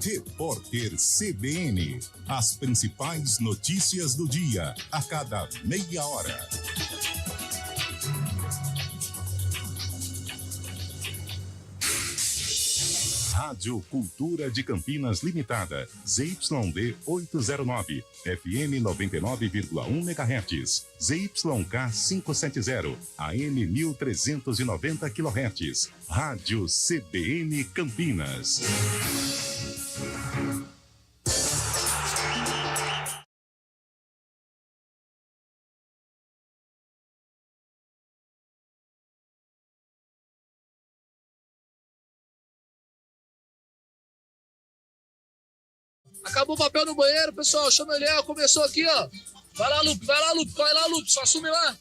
Repórter CBN. As principais notícias do dia, a cada meia hora. Rádio Cultura de Campinas Limitada, ZYD 809, FM 99,1 MHz, ZYK 570, AM 1390 kHz, Rádio CBN Campinas. Acabou o papel no banheiro, pessoal. Chama o Eliel, começou aqui, ó. Vai lá, Lupe, corre lá, Lupe, só assume lá.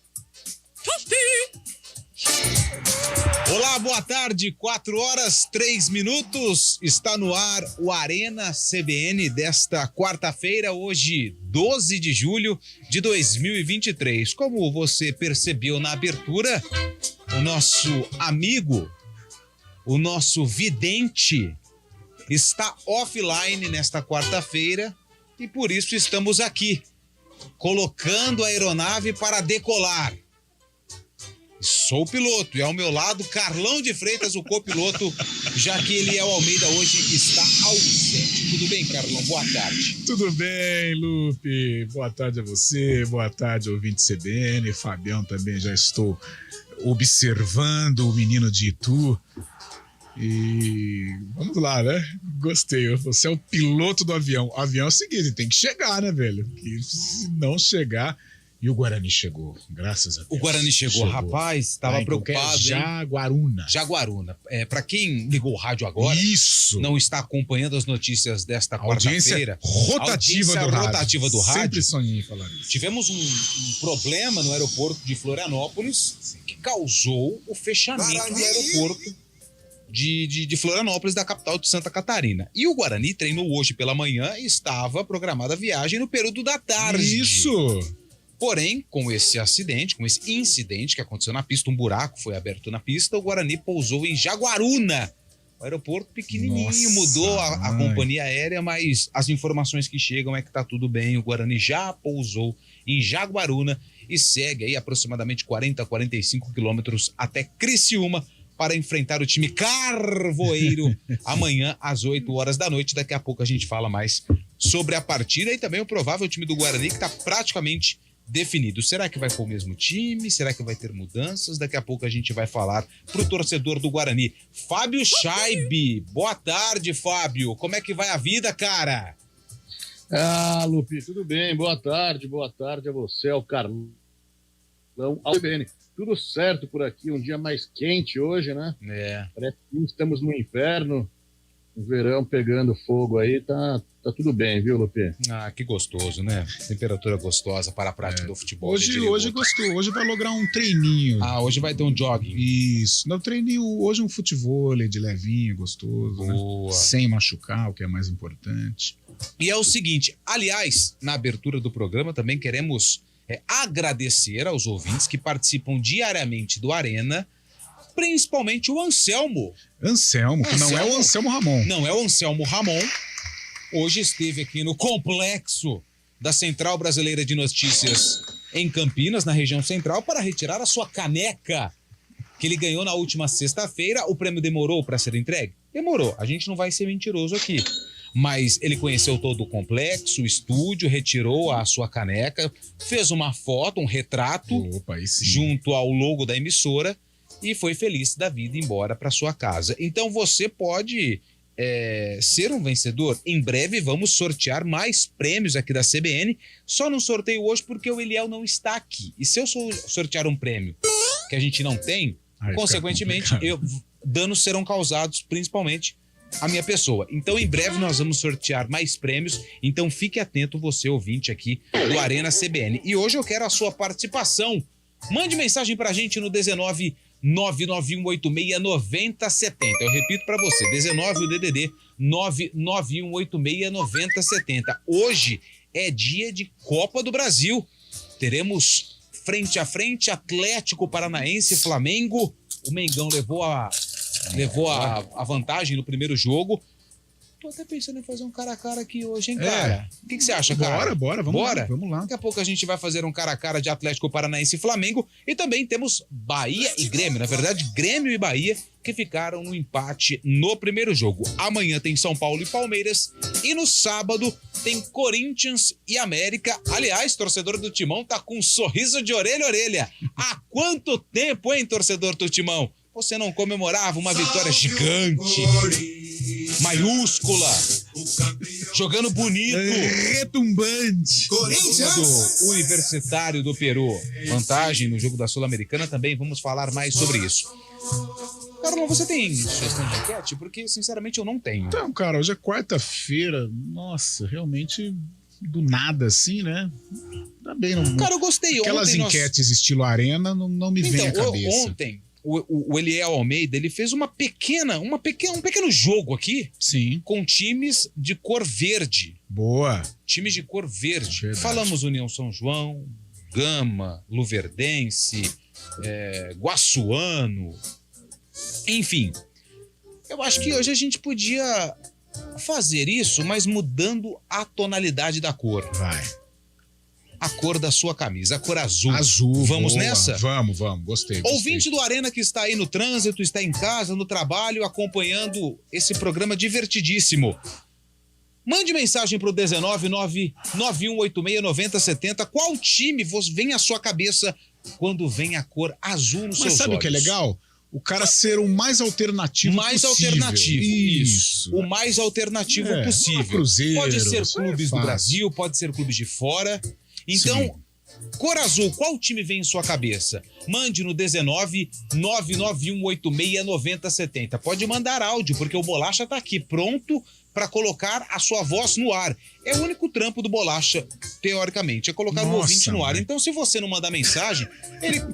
Olá, boa tarde, 4h03. Está no ar o Arena CBN desta quarta-feira, hoje 12 de julho de 2023. Como você percebeu na abertura, o nosso amigo, o nosso vidente, está offline nesta quarta-feira e por isso estamos aqui, colocando a aeronave para decolar. Sou o piloto e ao meu lado Carlão de Freitas, o copiloto, já que Eliel Almeida hoje está ausente. Tudo bem, Carlão? Boa tarde. Tudo bem, Lupe. Boa tarde a você, boa tarde, ouvinte CBN. Fabião também, já estou observando o menino de Itu. E vamos lá, né? Gostei. Você é o piloto do avião. O avião é o seguinte, tem que chegar, né, velho? Porque se não chegar... E o Guarani chegou, graças a Deus. O Guarani chegou. Rapaz, estava preocupado. Jaguaruna. Jaguaruna. Para quem ligou o rádio agora, isso, não está acompanhando as notícias desta quarta-feira. Rotativa do rádio. Sempre sonhei em falar isso. Tivemos um problema no aeroporto de Florianópolis que causou o fechamento do aeroporto de Florianópolis, da capital de Santa Catarina. E o Guarani treinou hoje pela manhã e estava programada a viagem no período da tarde. Isso! Porém, com esse incidente que aconteceu na pista, um buraco foi aberto na pista, o Guarani pousou em Jaguaruna. O aeroporto pequenininho, mudou a companhia aérea, mas as informações que chegam é que tá tudo bem. O Guarani já pousou em Jaguaruna e segue aí aproximadamente 45 quilômetros até Criciúma para enfrentar o time Carvoeiro amanhã às 8h da noite. Daqui a pouco a gente fala mais sobre a partida e também o provável time do Guarani que está praticamente definido. Será que vai com o mesmo time? Será que vai ter mudanças? Daqui a pouco a gente vai falar pro torcedor do Guarani. Fábio Scheibe, boa tarde, Fábio. Como é que vai a vida, cara? Lupe, tudo bem? Boa tarde a você, ao Carlão, ao CBN. Tudo certo por aqui, um dia mais quente hoje, né? Parece que estamos no inverno, o verão pegando fogo aí, tá tudo bem, viu, Lupe? Que gostoso, né? Temperatura gostosa para a prática do futebol. Hoje gostou, hoje vai lograr um treininho. Hoje vai ter um jogging. Isso, não, treininho, hoje um futevôlei de levinho, gostoso, boa, né? Sem machucar, o que é mais importante. E é o seguinte, aliás, na abertura do programa também queremos agradecer aos ouvintes que participam diariamente do Arena, principalmente o Anselmo, que não é o Anselmo Ramon. Não é o Anselmo Ramon. Hoje esteve aqui no complexo da Central Brasileira de Notícias em Campinas, na região central, para retirar a sua caneca que ele ganhou na última sexta-feira. O prêmio demorou para ser entregue? Demorou. A gente não vai ser mentiroso aqui. Mas ele conheceu todo o complexo, o estúdio, retirou a sua caneca, fez uma foto, um retrato, junto ao logo da emissora e foi feliz da vida embora para sua casa. Então você pode ser um vencedor. Em breve vamos sortear mais prêmios aqui da CBN. Só não sorteio hoje porque o Eliel não está aqui. E se eu sortear um prêmio que a gente não tem, consequentemente, danos serão causados principalmente a minha pessoa. Então, em breve nós vamos sortear mais prêmios. Então, fique atento, você ouvinte aqui do Arena CBN. E hoje eu quero a sua participação. Mande mensagem pra gente no 19 991869070. Eu repito pra você, 19 o DDD 991869070. Hoje é dia de Copa do Brasil. Teremos frente a frente Atlético Paranaense e Flamengo. O Mengão levou a vantagem no primeiro jogo. Tô até pensando em fazer um cara a cara aqui hoje, hein, cara? O que você acha, cara? Bora, vamos lá, vamos lá. Daqui a pouco a gente vai fazer um cara a cara de Atlético Paranaense e Flamengo. E também temos Bahia e Grêmio. Na verdade, Grêmio e Bahia, que ficaram no empate no primeiro jogo. Amanhã tem São Paulo e Palmeiras. E no sábado tem Corinthians e América. Aliás, torcedor do Timão tá com um sorriso de orelha a orelha. Há quanto tempo, hein, torcedor do Timão? Você não comemorava uma vitória gigante, maiúscula, jogando bonito, retumbante, do Universitário do Peru. Vantagem no jogo da Sul-Americana também, vamos falar mais sobre isso. Carlão, você tem sugestão de enquete? Porque, sinceramente, eu não tenho. Então, cara, hoje é quarta-feira. Nossa, realmente do nada assim, né? Tá bem. Não, cara, eu gostei. Aquelas ontem enquetes estilo arena não me vem à cabeça. Ontem, o Eliel Almeida, ele fez um pequeno jogo aqui. Sim. Com times de cor verde. Boa. Times de cor verde. Verdade. Falamos União São João, Gama, Luverdense, Guaçuano. Enfim, eu acho que hoje a gente podia fazer isso, mas mudando a tonalidade da cor. Vai. A cor da sua camisa, a cor azul. Azul. Vamos boa. nessa? Vamos. Gostei. Ouvinte do Arena que está aí no trânsito, está em casa, no trabalho, acompanhando esse programa divertidíssimo. Mande mensagem para o 19991869070. Qual time vem à sua cabeça quando vem a cor azul nos seus olhos? Mas sabe o que é legal? O cara ser o mais alternativo possível. Alternativo, isso. O mais alternativo possível. Cruzeiro, pode ser clubes do Brasil, pode ser clubes de fora. Então, sim. Cor azul, qual time vem em sua cabeça? Mande no 19991869070. Pode mandar áudio, porque o Bolacha tá aqui pronto para colocar a sua voz no ar. É o único trampo do Bolacha, teoricamente, é colocar o ouvinte no ar. Então, se você não mandar mensagem,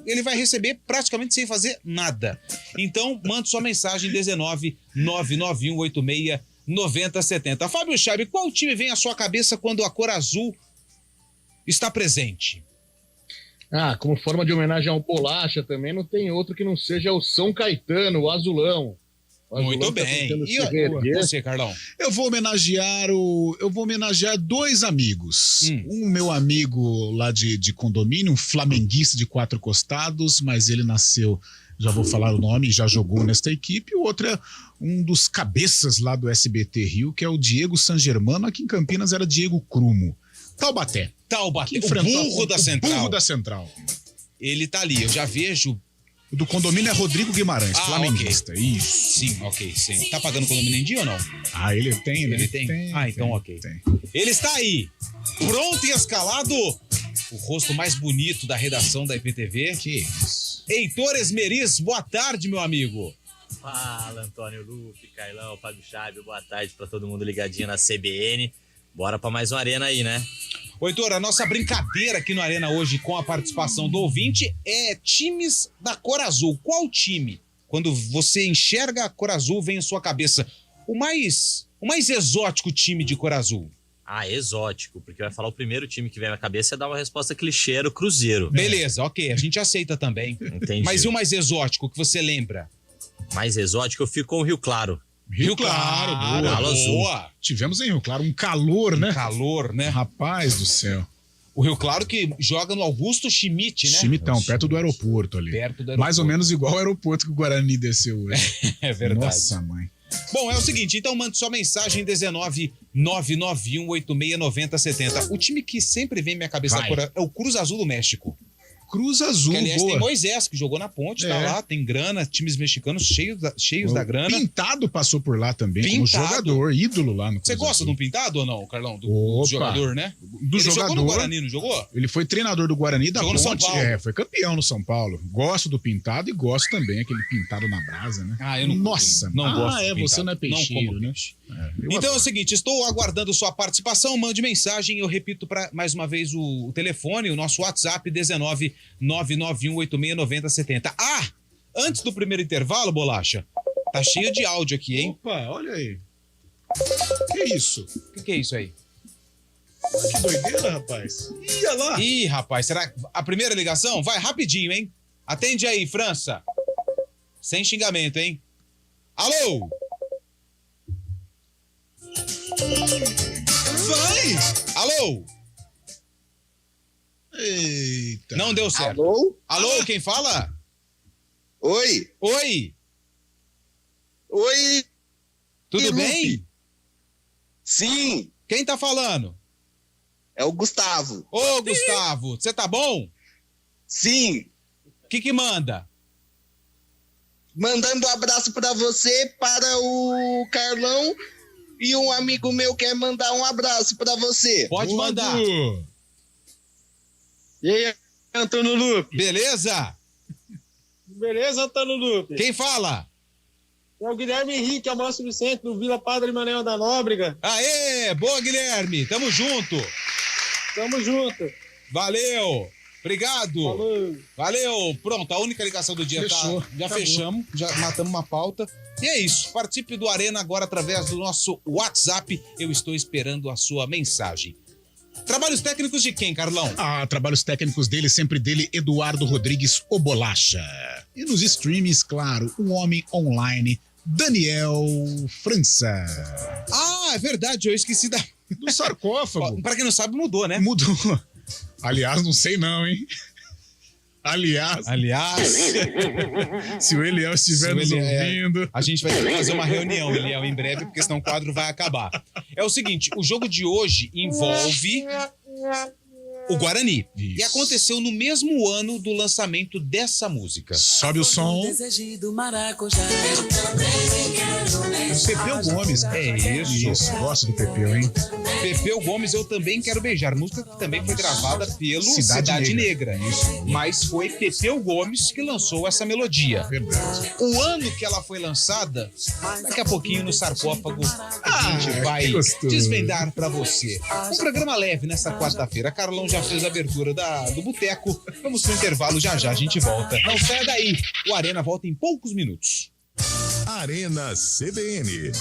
ele vai receber praticamente sem fazer nada. Então, mande sua mensagem 19991869070. Fábio Chabe, qual time vem à sua cabeça quando a cor azul está presente? Como forma de homenagem ao Bolacha também, não tem outro que não seja o São Caetano, o Azulão. Muito bem. E você, Carlão? Eu vou homenagear dois amigos. Um meu amigo lá de condomínio, um flamenguista de 4 costados, mas ele nasceu, já vou falar o nome, já jogou nesta equipe. O outro é um dos cabeças lá do SBT Rio, que é o Diego San Germano. Aqui em Campinas era Diego Crumo. Taubaté. O burro da Central. Burro da Central. Ele tá ali, eu já vejo. O do condomínio é Rodrigo Guimarães, flamenguista. Okay. Isso. Sim, ok, sim. Tá pagando condomínio em dia ou não? Ele tem, né? Ele tem? Então ok. Tem. Ele está aí, pronto e escalado. O rosto mais bonito da redação da IPTV. Que isso. Heitor Esmeriz, boa tarde, meu amigo. Fala, Antônio Lupe, Carlão, Fábio Chabe, boa tarde pra todo mundo ligadinho na CBN. Bora pra mais uma Arena aí, né? Heitor, a nossa brincadeira aqui no Arena hoje com a participação do ouvinte é times da cor azul. Qual time, quando você enxerga a cor azul, vem à sua cabeça o mais exótico time de cor azul? Exótico, porque vai falar o primeiro time que vem na cabeça é dar uma resposta clichê, era o Cruzeiro. Beleza, ok, a gente aceita também. Entendi. Mas e o mais exótico que você lembra? Mais exótico, eu fico com o Rio Claro. Rio Claro, boa. Tivemos em Rio Claro um calor, né? Rapaz do céu. O Rio Claro que joga no Augusto Schmidt, né? Schmidtão, perto do aeroporto ali. Mais ou menos igual ao aeroporto que o Guarani desceu hoje. É verdade. Nossa, mãe. Bom, é o seguinte, então mande sua mensagem 19991869070. O time que sempre vem na minha cabeça é o Cruz Azul do México. Cruz Azul, que, aliás, boa. tem Moisés, que jogou na Ponte, tá lá, tem grana, times mexicanos cheios da grana. Pintado passou por lá também, como jogador, ídolo lá no Cruz Você gosta Azul. de um pintado ou não, Carlão? Do jogador, né? Ele jogou no Guarani, não jogou? Ele foi treinador do Guarani e da jogou Ponte. No São Paulo. Foi campeão no São Paulo. Gosto do pintado e gosto também aquele pintado na brasa, né? Eu não Nossa, não gosto de pintado. Você não é peixeiro, né? Então é o seguinte, estou aguardando sua participação, mande mensagem, eu repito mais uma vez o telefone, o nosso WhatsApp 19991869070. Antes do primeiro intervalo, Bolacha, tá cheio de áudio aqui, hein? Opa, olha aí. Que isso? O que é isso aí? Que doideira, rapaz. Ia lá. Ih, rapaz, será a primeira ligação? Vai rapidinho, hein? Atende aí, França. Sem xingamento, hein? Alô? Vai! Alô? Eita. Não deu certo. Alô? Alô, quem fala? Oi? Oi, Oi? tudo E, bem? Lupe? Sim, Quem tá falando? é o Gustavo. Ô, Gustavo, você tá bom? Sim, O que manda? mandando um abraço pra você, para o Carlão, e um amigo meu quer mandar um abraço pra você. Pode Boa, mandar. Du. E aí, Antônio Lupe? Beleza? Beleza, Antônio Lupe? Quem fala? É o Guilherme Henrique, Amócio Vicente, do Vila Padre Manuel da Nóbrega. Aê, boa, Guilherme. Tamo junto. Tamo junto. Valeu. Obrigado. Falou. Valeu. Pronto, a única ligação do dia Fechou. tá. Já Acabou. fechamos, já matamos uma pauta. E é isso. Participe do Arena agora através do nosso WhatsApp. Eu estou esperando a sua mensagem. Trabalhos técnicos de quem, Carlão? Trabalhos técnicos dele, sempre dele, Eduardo Rodrigues, o Bolacha. E nos streams, claro, um homem online, Daniel França. É verdade, eu esqueci da. Do sarcófago. Pra quem não sabe, mudou, né? Mudou. Aliás, não sei não, hein? Aliás, se o Eliel estiver nos ouvindo... A gente vai ter que fazer uma reunião, Eliel, em breve, porque senão o quadro vai acabar. É o seguinte, o jogo de hoje envolve o Guarani. Isso. E aconteceu no mesmo ano do lançamento dessa música. Sobe o som. Pepeu Gomes. É isso. Gosto do Pepeu, hein? Pepeu Gomes, Eu Também Quero Beijar. Música que também foi gravada pelo Cidade Negra. Isso. Mas foi Pepeu Gomes que lançou essa melodia. Verdade. O ano que ela foi lançada, daqui a pouquinho no sarcófago, a gente vai que gostoso. desvendar pra você. Um programa leve nessa quarta-feira. Carlão já fez a abertura do Boteco. Vamos pro intervalo, já a gente volta. Não saia daí, o Arena volta em poucos minutos. Arena CBN.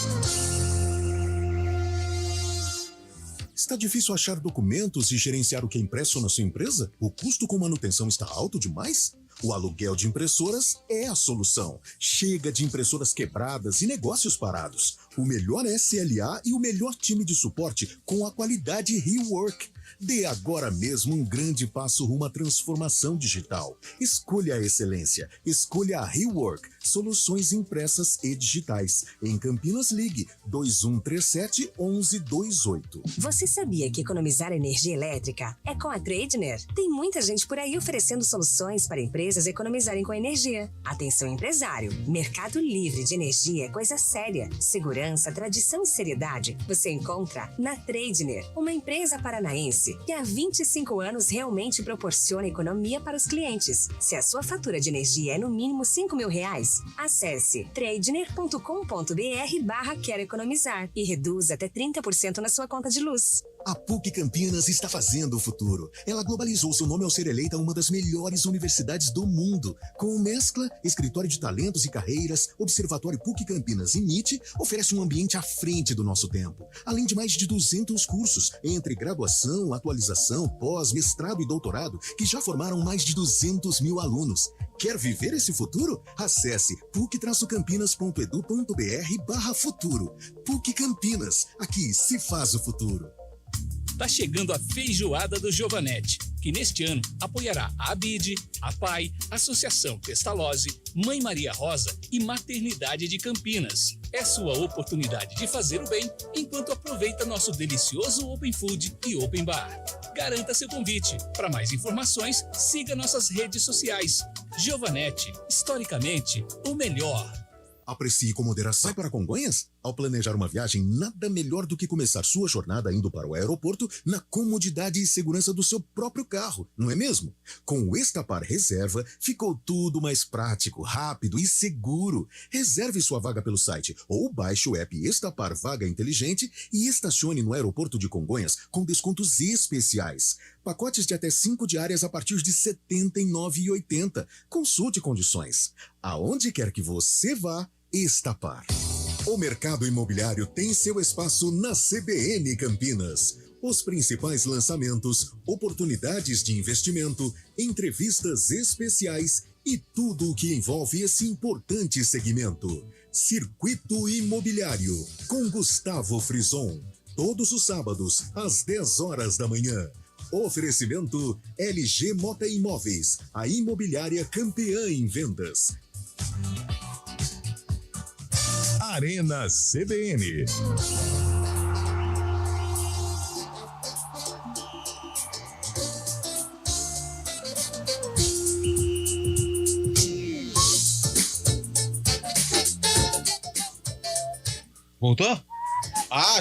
Está difícil achar documentos e gerenciar o que é impresso na sua empresa? O custo com manutenção está alto demais? O aluguel de impressoras é a solução. Chega de impressoras quebradas e negócios parados. O melhor SLA e o melhor time de suporte com a qualidade Rework. Dê agora mesmo um grande passo rumo à transformação digital. Escolha a excelência. Escolha a Rework. Soluções impressas e digitais. Em Campinas, ligue 2137-1128. Você sabia que economizar energia elétrica é com a Tradner? Tem muita gente por aí oferecendo soluções para empresas economizarem com energia. Atenção, empresário. Mercado livre de energia é coisa séria. Segurança, tradição e seriedade você encontra na Tradner, uma empresa paranaense que há 25 anos realmente proporciona economia para os clientes. Se a sua fatura de energia é no mínimo R$5.000, acesse tradner.com.br/quero economizar e reduza até 30% na sua conta de luz. A PUC Campinas está fazendo o futuro. Ela globalizou seu nome ao ser eleita uma das melhores universidades do mundo. Com Mescla, Escritório de Talentos e Carreiras, Observatório PUC Campinas e MIT, oferece um ambiente à frente do nosso tempo. Além de mais de 200 cursos, entre graduação, atualização, pós, mestrado e doutorado, que já formaram mais de 200 mil alunos. Quer viver esse futuro? Acesse puc-campinas.edu.br/futuro. PUC Campinas, aqui se faz o futuro. Tá chegando a feijoada do Giovanetti, que neste ano apoiará a ABID, a PAI, Associação Pestalozzi, Mãe Maria Rosa e Maternidade de Campinas. É sua oportunidade de fazer o bem enquanto aproveita nosso delicioso Open Food e Open Bar. Garanta seu convite. Para mais informações, siga nossas redes sociais. Giovanetti, historicamente, o melhor. Aprecie com moderação. Vai para Congonhas? Ao planejar uma viagem, nada melhor do que começar sua jornada indo para o aeroporto na comodidade e segurança do seu próprio carro, não é mesmo? Com o Estapar Reserva, ficou tudo mais prático, rápido e seguro. Reserve sua vaga pelo site ou baixe o app Estapar Vaga Inteligente e estacione no aeroporto de Congonhas com descontos especiais. Pacotes de até 5 diárias a partir de R$ 79,80. Consulte condições. Aonde quer que você vá, Estapar. O mercado imobiliário tem seu espaço na CBN Campinas. Os principais lançamentos, oportunidades de investimento, entrevistas especiais e tudo o que envolve esse importante segmento. Circuito Imobiliário, com Gustavo Frison. todos os sábados, às 10 horas da manhã. Oferecimento LG Mota Imóveis, a imobiliária campeã em vendas. Arena CBN. Voltou?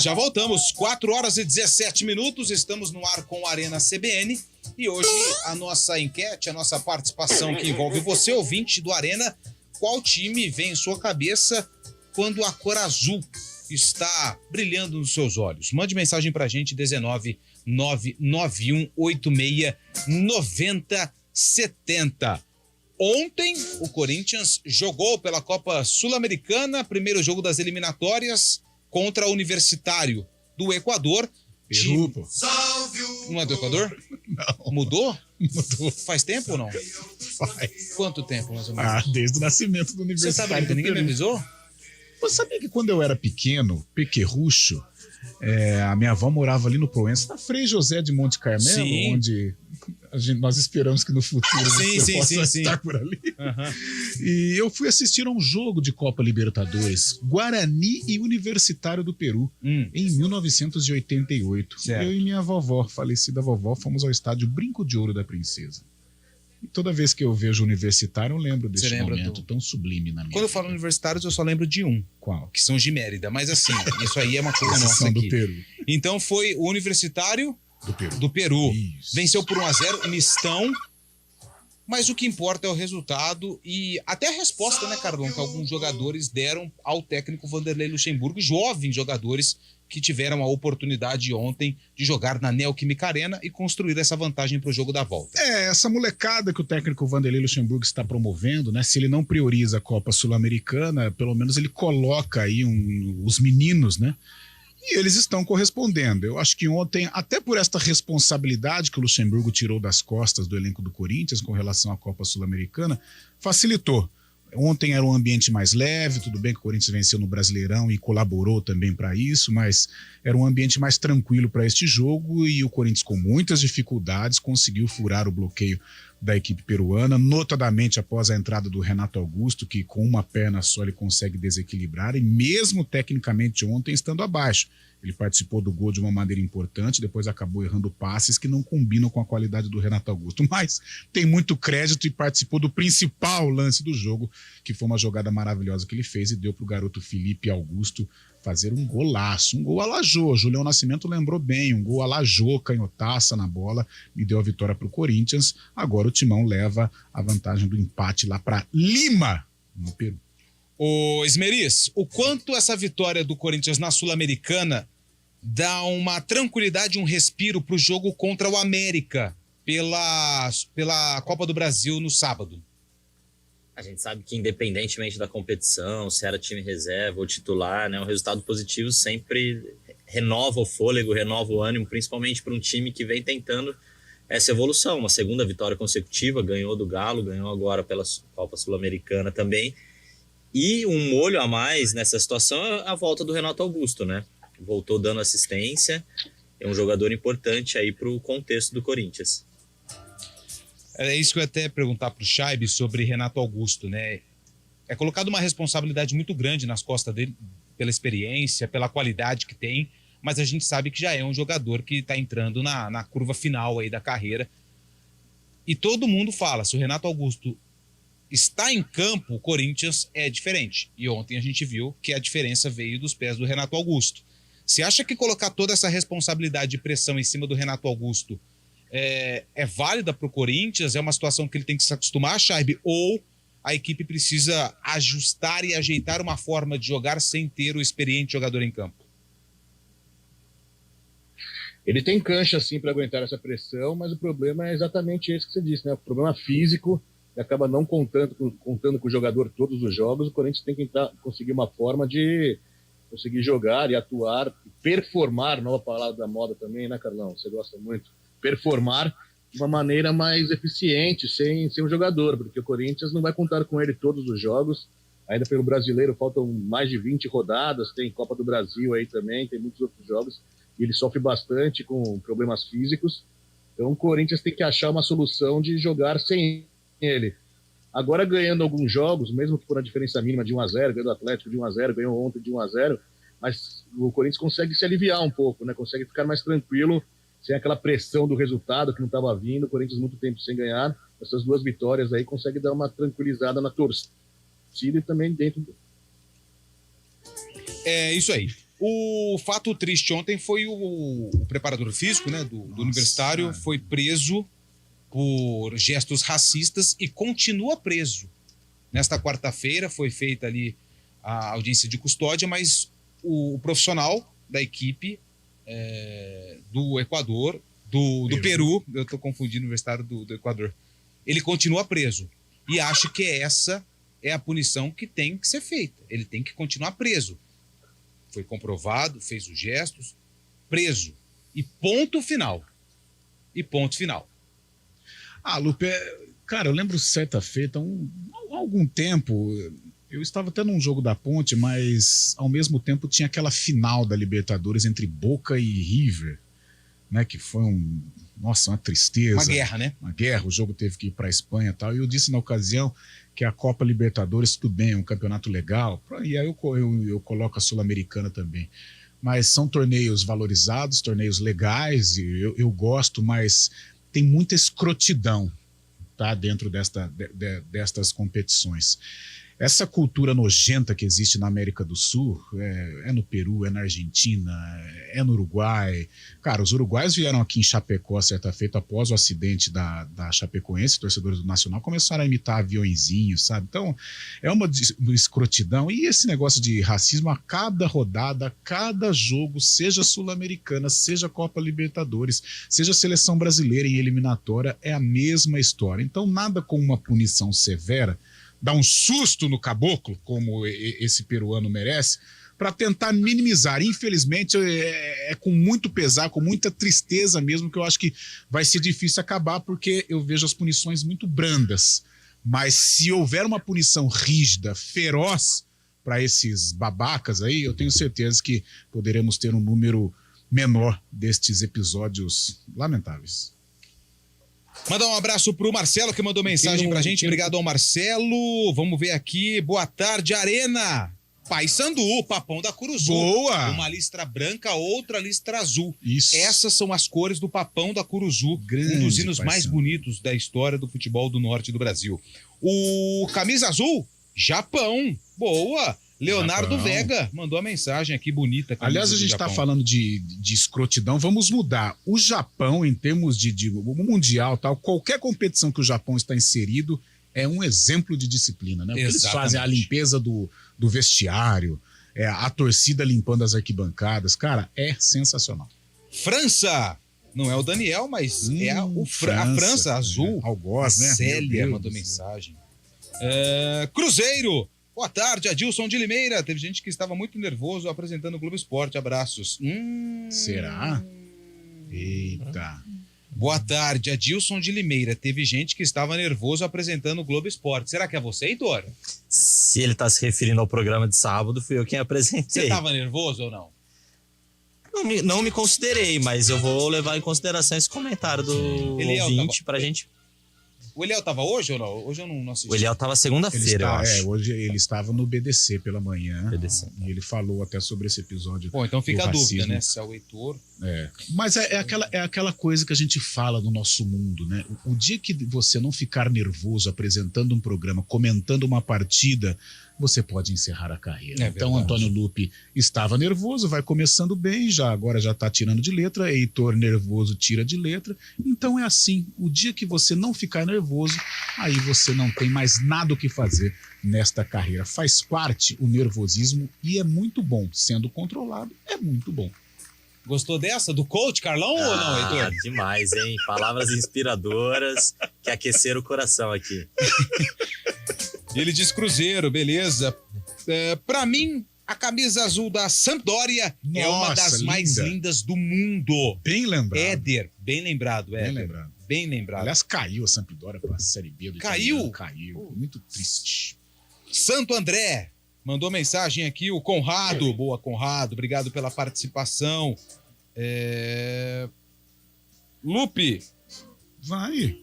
Já voltamos. 4 horas e 17 minutos. Estamos no ar com a Arena CBN. E hoje a nossa enquete, a nossa participação que envolve você, ouvinte do Arena. Qual time vem em sua cabeça quando a cor azul está brilhando nos seus olhos? Mande mensagem pra gente, 19 991 86 90 70. Ontem, o Corinthians jogou pela Copa Sul-Americana, primeiro jogo das eliminatórias contra o Universitário do Equador. Peru, pô. Não é do Equador? Não. Mudou? Mudou. Faz tempo ou não? Faz. Quanto tempo, mais ou menos? Desde o nascimento do Você Universitário. sabe que ninguém me avisou? Você sabia que quando eu era pequeno, pequerrucho, a minha avó morava ali no Proença, na Frei José de Monte Carmelo, Sim. onde nós esperamos que no futuro você possa estar por ali. Uhum. E eu fui assistir a um jogo de Copa Libertadores, Guarani e Universitário do Peru, em 1988. Certo. Eu e minha vovó, falecida vovó, fomos ao estádio Brinco de Ouro da Princesa. E toda vez que eu vejo Universitário, eu lembro desse momento tão sublime na minha Quando eu vida. falo universitários, eu só lembro de um. Qual? Que são os de Mérida. Mas assim, isso aí é uma coisa nossa São do aqui. Peru. Então foi o Universitário do Peru. Isso. Venceu por 1-0, mistão. Mas o que importa é o resultado e até a resposta, né, Carlão, que alguns jogadores deram ao técnico Vanderlei Luxemburgo, jovens jogadores que tiveram a oportunidade ontem de jogar na Neoquímica Arena e construir essa vantagem para o jogo da volta. Essa molecada que o técnico Vanderlei Luxemburgo está promovendo, né? Se ele não prioriza a Copa Sul-Americana, pelo menos ele coloca aí os meninos, né? E eles estão correspondendo. Eu acho que ontem, até por esta responsabilidade que o Luxemburgo tirou das costas do elenco do Corinthians com relação à Copa Sul-Americana, facilitou. Ontem era um ambiente mais leve, tudo bem que o Corinthians venceu no Brasileirão e colaborou também para isso, mas era um ambiente mais tranquilo para este jogo e o Corinthians, com muitas dificuldades, conseguiu furar o bloqueio da equipe peruana, notadamente após a entrada do Renato Augusto, que com uma perna só ele consegue desequilibrar, e mesmo tecnicamente ontem estando abaixo. Ele participou do gol de uma maneira importante, depois acabou errando passes que não combinam com a qualidade do Renato Augusto, mas tem muito crédito e participou do principal lance do jogo, que foi uma jogada maravilhosa que ele fez e deu para o garoto Felipe Augusto fazer um golaço, um gol à la Jô. Julião Nascimento lembrou bem, um gol à la Jô, canhotaça na bola, e deu a vitória para o Corinthians. Agora o Timão leva a vantagem do empate lá para Lima, no Peru. Ô Esmeriz, o quanto essa vitória do Corinthians na Sul-Americana dá uma tranquilidade, um respiro para o jogo contra o América pela Copa do Brasil no sábado? A gente sabe que independentemente da competição, se era time reserva ou titular, né, um resultado positivo sempre renova o fôlego, renova o ânimo, principalmente para um time que vem tentando essa evolução. Uma segunda vitória consecutiva, ganhou do Galo, ganhou agora pela Copa Sul-Americana também. E um molho a mais nessa situação é a volta do Renato Augusto, né? Voltou dando assistência, é um jogador importante aí para o contexto do Corinthians. É isso que eu ia até perguntar para o Chaib sobre Renato Augusto, né? É colocado uma responsabilidade muito grande nas costas dele, pela experiência, pela qualidade que tem, mas a gente sabe que já é um jogador que está entrando na curva final aí da carreira. E todo mundo fala, se o Renato Augusto está em campo, o Corinthians é diferente. E ontem a gente viu que a diferença veio dos pés do Renato Augusto. Você acha que colocar toda essa responsabilidade e pressão em cima do Renato Augusto é válida para o Corinthians? É uma situação que ele tem que se acostumar, Chaib? Ou a equipe precisa ajustar e ajeitar uma forma de jogar sem ter o experiente jogador em campo? Ele tem cancha, sim, para aguentar essa pressão, mas o problema é exatamente esse que você disse, né? O problema físico, que acaba não contando com o jogador todos os jogos. O Corinthians tem que conseguir uma forma de conseguir jogar e atuar, performar, nova palavra da moda também, né, Carlão? Você gosta muito. Performar de uma maneira mais eficiente, sem ser um jogador, porque o Corinthians não vai contar com ele todos os jogos. Ainda pelo Brasileiro faltam mais de 20 rodadas, tem Copa do Brasil aí também, tem muitos outros jogos. e ele sofre bastante com problemas físicos. Então o Corinthians tem que achar uma solução de jogar sem ele. Agora ganhando alguns jogos, mesmo que por uma diferença mínima de 1-0, ganhou do Atlético de 1-0, ganhou ontem de 1-0, mas o Corinthians consegue se aliviar um pouco, né? Consegue ficar mais tranquilo, sem aquela pressão do resultado que não estava vindo. O Corinthians muito tempo sem ganhar. Essas 2 vitórias aí consegue dar uma tranquilizada na torcida e também dentro do... É isso aí. O fato triste ontem foi o preparador físico, né, do Universitário, foi preso por gestos racistas e continua preso. Nesta quarta-feira foi feita ali a audiência de custódia, mas o profissional da equipe do Equador, do Peru, eu estou confundindo o Universitário do Equador, ele continua preso. E acho que essa é a punição que tem que ser feita. Ele tem que continuar preso. Foi comprovado, fez os gestos, preso. E ponto final. Lupe, cara, eu lembro certa feita, há algum tempo, eu estava até num jogo da Ponte, mas ao mesmo tempo tinha aquela final da Libertadores entre Boca e River, né, que foi uma tristeza. Uma guerra, né? Uma guerra, o jogo teve que ir para a Espanha e tal, e eu disse na ocasião que a Copa Libertadores, tudo bem, é um campeonato legal, e aí eu coloco a Sul-Americana também, mas são torneios valorizados, torneios legais, e eu gosto, mas tem muita escrotidão, tá, dentro destas competições. Essa cultura nojenta que existe na América do Sul, é no Peru, é na Argentina, é no Uruguai. Cara, os uruguaios vieram aqui em Chapecó certa feita após o acidente da Chapecoense, torcedores do Nacional começaram a imitar aviõezinhos, sabe? Então, é uma escrotidão. E esse negócio de racismo a cada rodada, a cada jogo, seja Sul-Americana, seja Copa Libertadores, seja Seleção Brasileira em eliminatória, é a mesma história. Então, nada com uma punição severa, dar um susto no caboclo, como esse peruano merece, para tentar minimizar. Infelizmente, é com muito pesar, com muita tristeza mesmo, que eu acho que vai ser difícil acabar, porque eu vejo as punições muito brandas. Mas se houver uma punição rígida, feroz, para esses babacas aí, eu tenho certeza que poderemos ter um número menor destes episódios lamentáveis. Mandar um abraço pro Marcelo, que mandou mensagem pra gente. Obrigado ao Marcelo. Vamos ver aqui. Boa tarde, Arena. Paysandu, Papão da Curuzu. Boa! Uma listra branca, outra listra azul. Isso. Essas são as cores do Papão da Curuzu. Grande, um dos hinos Paysandu. mais bonitos da história do futebol do norte do Brasil. O camisa azul, Japão. Boa! Leonardo Japão. Vega mandou a mensagem aqui bonita. Aliás, a gente está falando de escrotidão, vamos mudar. O Japão, em termos de mundial, tal, qualquer competição que o Japão está inserido é um exemplo de disciplina, né? O que eles fazem, a limpeza do vestiário, a torcida limpando as arquibancadas, cara, é sensacional. França! Não é o Daniel, mas é a França azul. Algoz, né? Célia mandou mensagem. Cruzeiro! Boa tarde, Adilson de Limeira. Teve gente que estava muito nervoso apresentando o Globo Esporte. Abraços. Será? Eita. Boa tarde, Adilson de Limeira. Teve gente que estava nervoso apresentando o Globo Esporte. Será que é você, Heitor? Se ele está se referindo ao programa de sábado, fui eu quem apresentei. Você estava nervoso ou não? Não me considerei, mas eu vou levar em consideração esse comentário do ouvinte pra gente... O Eliel estava hoje ou não? Hoje eu não assisti. O Eliel estava segunda-feira, eu acho. Hoje ele estava no BDC pela manhã. BDC. E ele falou até sobre esse episódio. Bom, então fica a dúvida, né? Se é o Heitor. Mas é aquela coisa que a gente fala no nosso mundo, né? O dia que você não ficar nervoso apresentando um programa, comentando uma partida, você pode encerrar a carreira. Então, Antônio Lupi estava nervoso, vai começando bem, agora já está tirando de letra, Heitor nervoso tira de letra. Então é assim, o dia que você não ficar nervoso, aí você não tem mais nada o que fazer nesta carreira. Faz parte o nervosismo e é muito bom. Sendo controlado, é muito bom. Gostou dessa? Do coach, Carlão, ou não, Heitor? Demais, hein? Palavras inspiradoras que aqueceram o coração aqui. Ele diz Cruzeiro, beleza. Pra mim, a camisa azul da Sampdoria é uma das mais lindas do mundo. Bem lembrado. Éder, bem lembrado, Éder. Bem lembrado. Bem lembrado. Aliás, caiu a Sampdoria para a Série B do Caiu? Caiu. Muito triste. Santo André mandou mensagem aqui, o Conrado. Boa, Conrado. Obrigado pela participação. Lupe. Vai.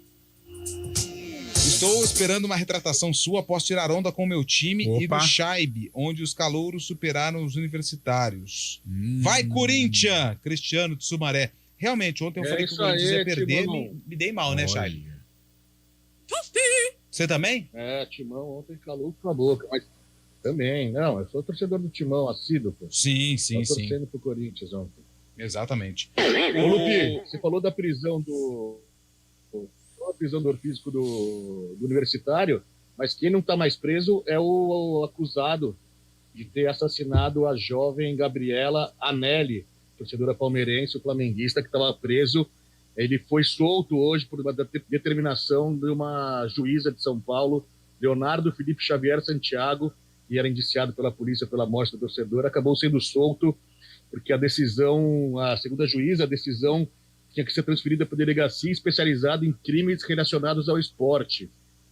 Estou esperando uma retratação sua após tirar onda com o meu time e do Chaib, onde os calouros superaram os universitários. Vai, Corinthians! Cristiano de Sumaré. Realmente, ontem eu falei que o Corinthians ia perder, me dei mal, né, Chaib? Você também? Timão ontem calou com a boca, mas também, não, eu sou torcedor do Timão, assíduo, pô. Sim. Tô torcendo pro Corinthians ontem. Exatamente. Ô, Lupi, você falou da prisão do físico do Universitário, mas quem não está mais preso é o acusado de ter assassinado a jovem Gabriela Anelli, torcedora palmeirense, o flamenguista que estava preso. Ele foi solto hoje por uma determinação de uma juíza de São Paulo, Leonardo Felipe Xavier Santiago, e era indiciado pela polícia pela morte do torcedor, acabou sendo solto porque a segundo a juíza, a decisão tinha que ser transferida para a delegacia especializada em crimes relacionados ao esporte.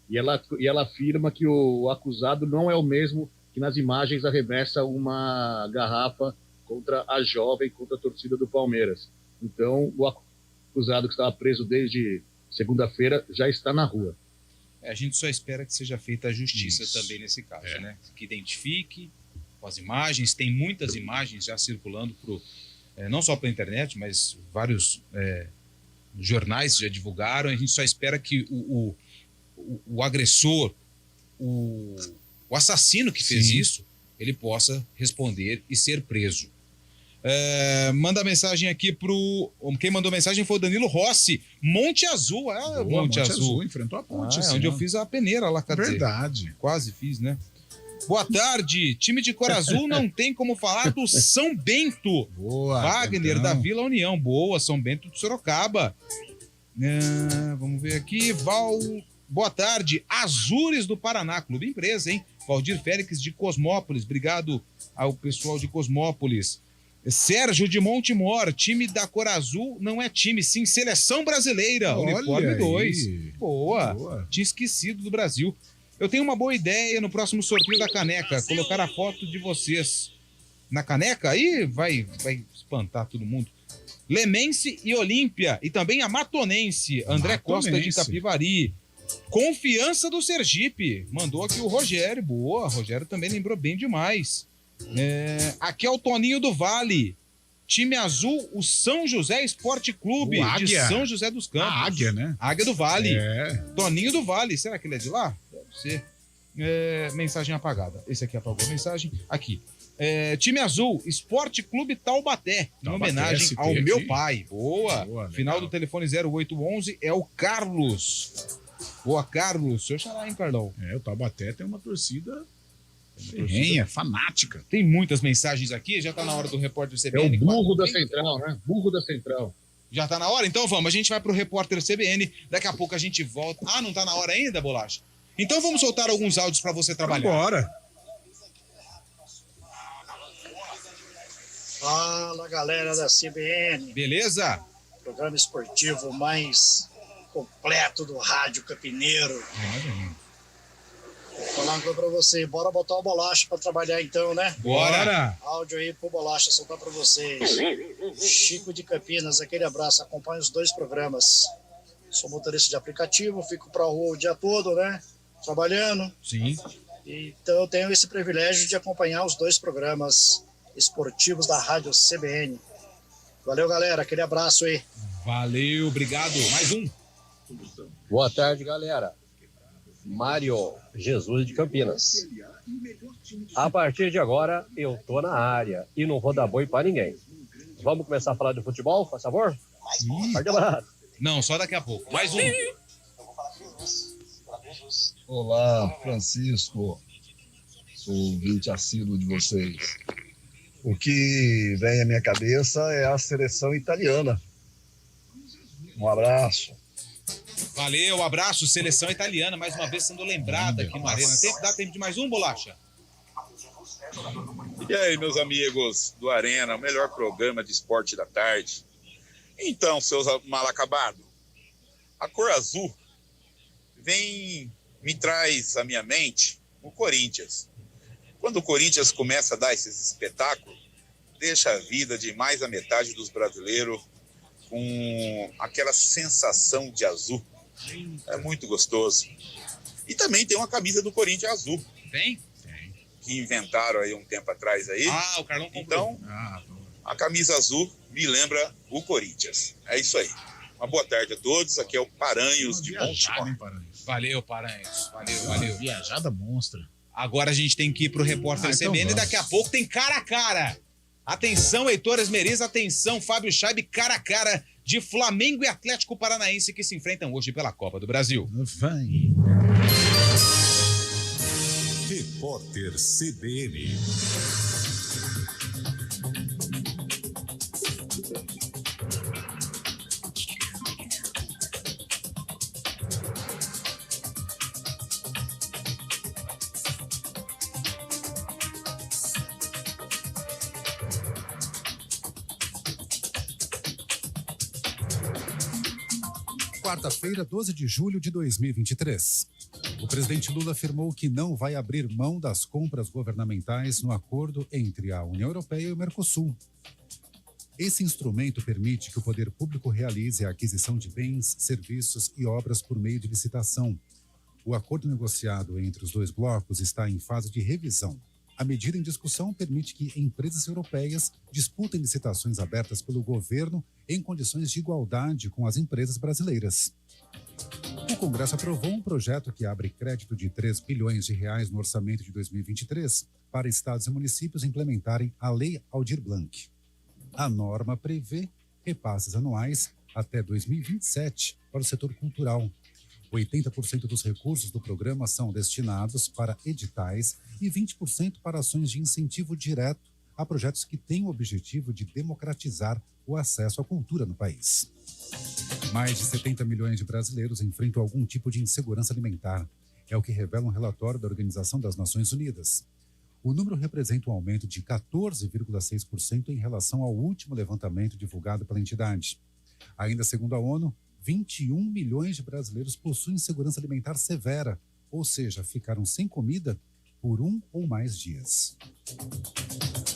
E ela afirma que o acusado não é o mesmo que nas imagens arremessa uma garrafa contra a jovem, contra a torcida do Palmeiras. Então, o acusado que estava preso desde segunda-feira já está na rua. A gente só espera que seja feita a justiça também nesse caso, né? Que identifique com as imagens, tem muitas imagens já circulando não só pela internet, mas vários jornais já divulgaram. A gente só espera que o agressor, o assassino que fez isso, ele possa responder e ser preso. Manda mensagem aqui quem mandou mensagem foi o Danilo Rossi, Monte Azul. Monte Azul enfrentou a ponte. Onde eu fiz a peneira lá, quer dizer. Verdade. Quase fiz, né? Boa tarde, time de Cor Azul não tem como falar do São Bento. Boa, Wagner da Vila União, boa, São Bento de Sorocaba. Vamos ver aqui, boa tarde, Azures do Paraná, Clube Empresa, hein? Valdir Félix de Cosmópolis, obrigado ao pessoal de Cosmópolis. Sérgio de Montemor, time da Cor Azul não é time, sim, seleção brasileira, uniforme 2. Boa, tinha esquecido do Brasil. Eu tenho uma boa ideia no próximo sorteio da caneca, colocar a foto de vocês na caneca, aí vai espantar todo mundo. Lemense e Olímpia, e também a Matonense, André Costa de Capivari. Confiança do Sergipe, mandou aqui o Rogério, boa, Rogério também lembrou bem demais. Aqui é o Toninho do Vale, time azul, o São José Esporte Clube, de São José dos Campos. A Águia, né? Águia do Vale. Toninho do Vale, será que ele é de lá? Deve ser. Mensagem apagada. Esse aqui apagou a mensagem. Aqui. Time azul, Esporte Clube Taubaté, em homenagem ao meu pai. Boa. Final do telefone 0811 é o Carlos. Boa, Carlos. Seu xará, hein, Carlão? O Taubaté tem uma torcida ferrenha, fanática. Tem muitas mensagens aqui, já tá na hora do repórter CBN. É o burro da Central, né? Burro da Central. Já tá na hora? Então vamos, a gente vai pro repórter CBN, daqui a pouco a gente volta. Não tá na hora ainda, Bolacha? Então vamos soltar alguns áudios para você trabalhar. Bora. Fala, galera da CBN. Beleza? Programa esportivo mais completo do rádio campineiro. Vou falar uma coisa pra você, bora botar o Bolacha pra trabalhar então, né? Bora! Áudio aí pro Bolacha soltar pra vocês. Chico de Campinas, aquele abraço, acompanho os 2 programas. Sou motorista de aplicativo, fico pra rua o dia todo, né? Trabalhando. Sim. Então eu tenho esse privilégio de acompanhar os 2 programas esportivos da rádio CBN. Valeu, galera, aquele abraço aí. Valeu, obrigado. Mais um. Boa tarde, galera. Mário Jesus de Campinas. A partir de agora, eu tô na área e não vou dar boi pra ninguém. Vamos começar a falar de futebol, por favor? Não, só daqui a pouco. Mais um. Olá, Francisco. Sou ouvinte assíduo de vocês. O que vem à minha cabeça é a seleção italiana. Um abraço. Valeu, abraço, seleção italiana, mais uma vez sendo lembrada aqui no Arena. Dá tempo de mais um, Bolacha? E aí, meus amigos do Arena, o melhor programa de esporte da tarde. Então, seus mal acabados, a Cor Azul me traz à minha mente o Corinthians. Quando o Corinthians começa a dar esses espetáculos, deixa a vida de mais da metade dos brasileiros com aquela sensação de azul. É muito gostoso. E também tem uma camisa do Corinthians azul. Tem? Que inventaram aí um tempo atrás aí. Ah, o Carlão comprou. Então, a camisa azul me lembra o Corinthians. É isso aí. Uma boa tarde a todos. Aqui é o Paranhos de Montemor. Valeu, Paranhos. Valeu. Viajada monstra. Agora a gente tem que ir pro repórter CBN e daqui a pouco tem cara a cara. Atenção, Heitor Esmeriz, atenção, Fábio Schaibe, cara a cara de Flamengo e Atlético Paranaense que se enfrentam hoje pela Copa do Brasil. Vai. Repórter CBN. Quarta-feira, 12 de julho de 2023. O presidente Lula afirmou que não vai abrir mão das compras governamentais no acordo entre a União Europeia e o Mercosul. Esse instrumento permite que o poder público realize a aquisição de bens, serviços e obras por meio de licitação. O acordo negociado entre os dois blocos está em fase de revisão. A medida em discussão permite que empresas europeias disputem licitações abertas pelo governo em condições de igualdade com as empresas brasileiras. O Congresso aprovou um projeto que abre crédito de 3 bilhões de reais no orçamento de 2023 para estados e municípios implementarem a Lei Aldir Blanc. A norma prevê repasses anuais até 2027 para o setor cultural. 80% dos recursos do programa são destinados para editais e 20% para ações de incentivo direto a projetos que têm o objetivo de democratizar o acesso à cultura no país. Mais de 70 milhões de brasileiros enfrentam algum tipo de insegurança alimentar. É o que revela um relatório da Organização das Nações Unidas. O número representa um aumento de 14,6% em relação ao último levantamento divulgado pela entidade. Ainda segundo a ONU, 21 milhões de brasileiros possuem insegurança alimentar severa, ou seja, ficaram sem comida por 1 ou mais dias.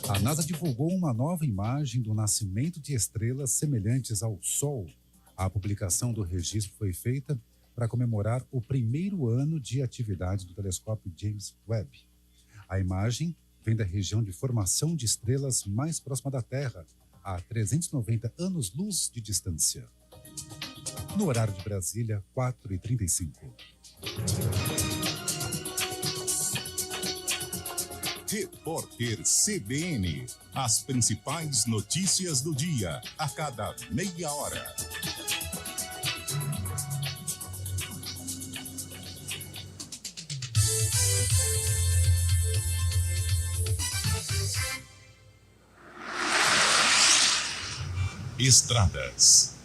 A NASA divulgou uma nova imagem do nascimento de estrelas semelhantes ao Sol. A publicação do registro foi feita para comemorar o primeiro ano de atividade do telescópio James Webb. A imagem vem da região de formação de estrelas mais próxima da Terra, a 390 anos-luz de distância. No horário de Brasília, 4h35. Repórter CBN. As principais notícias do dia, a cada meia hora. Estradas.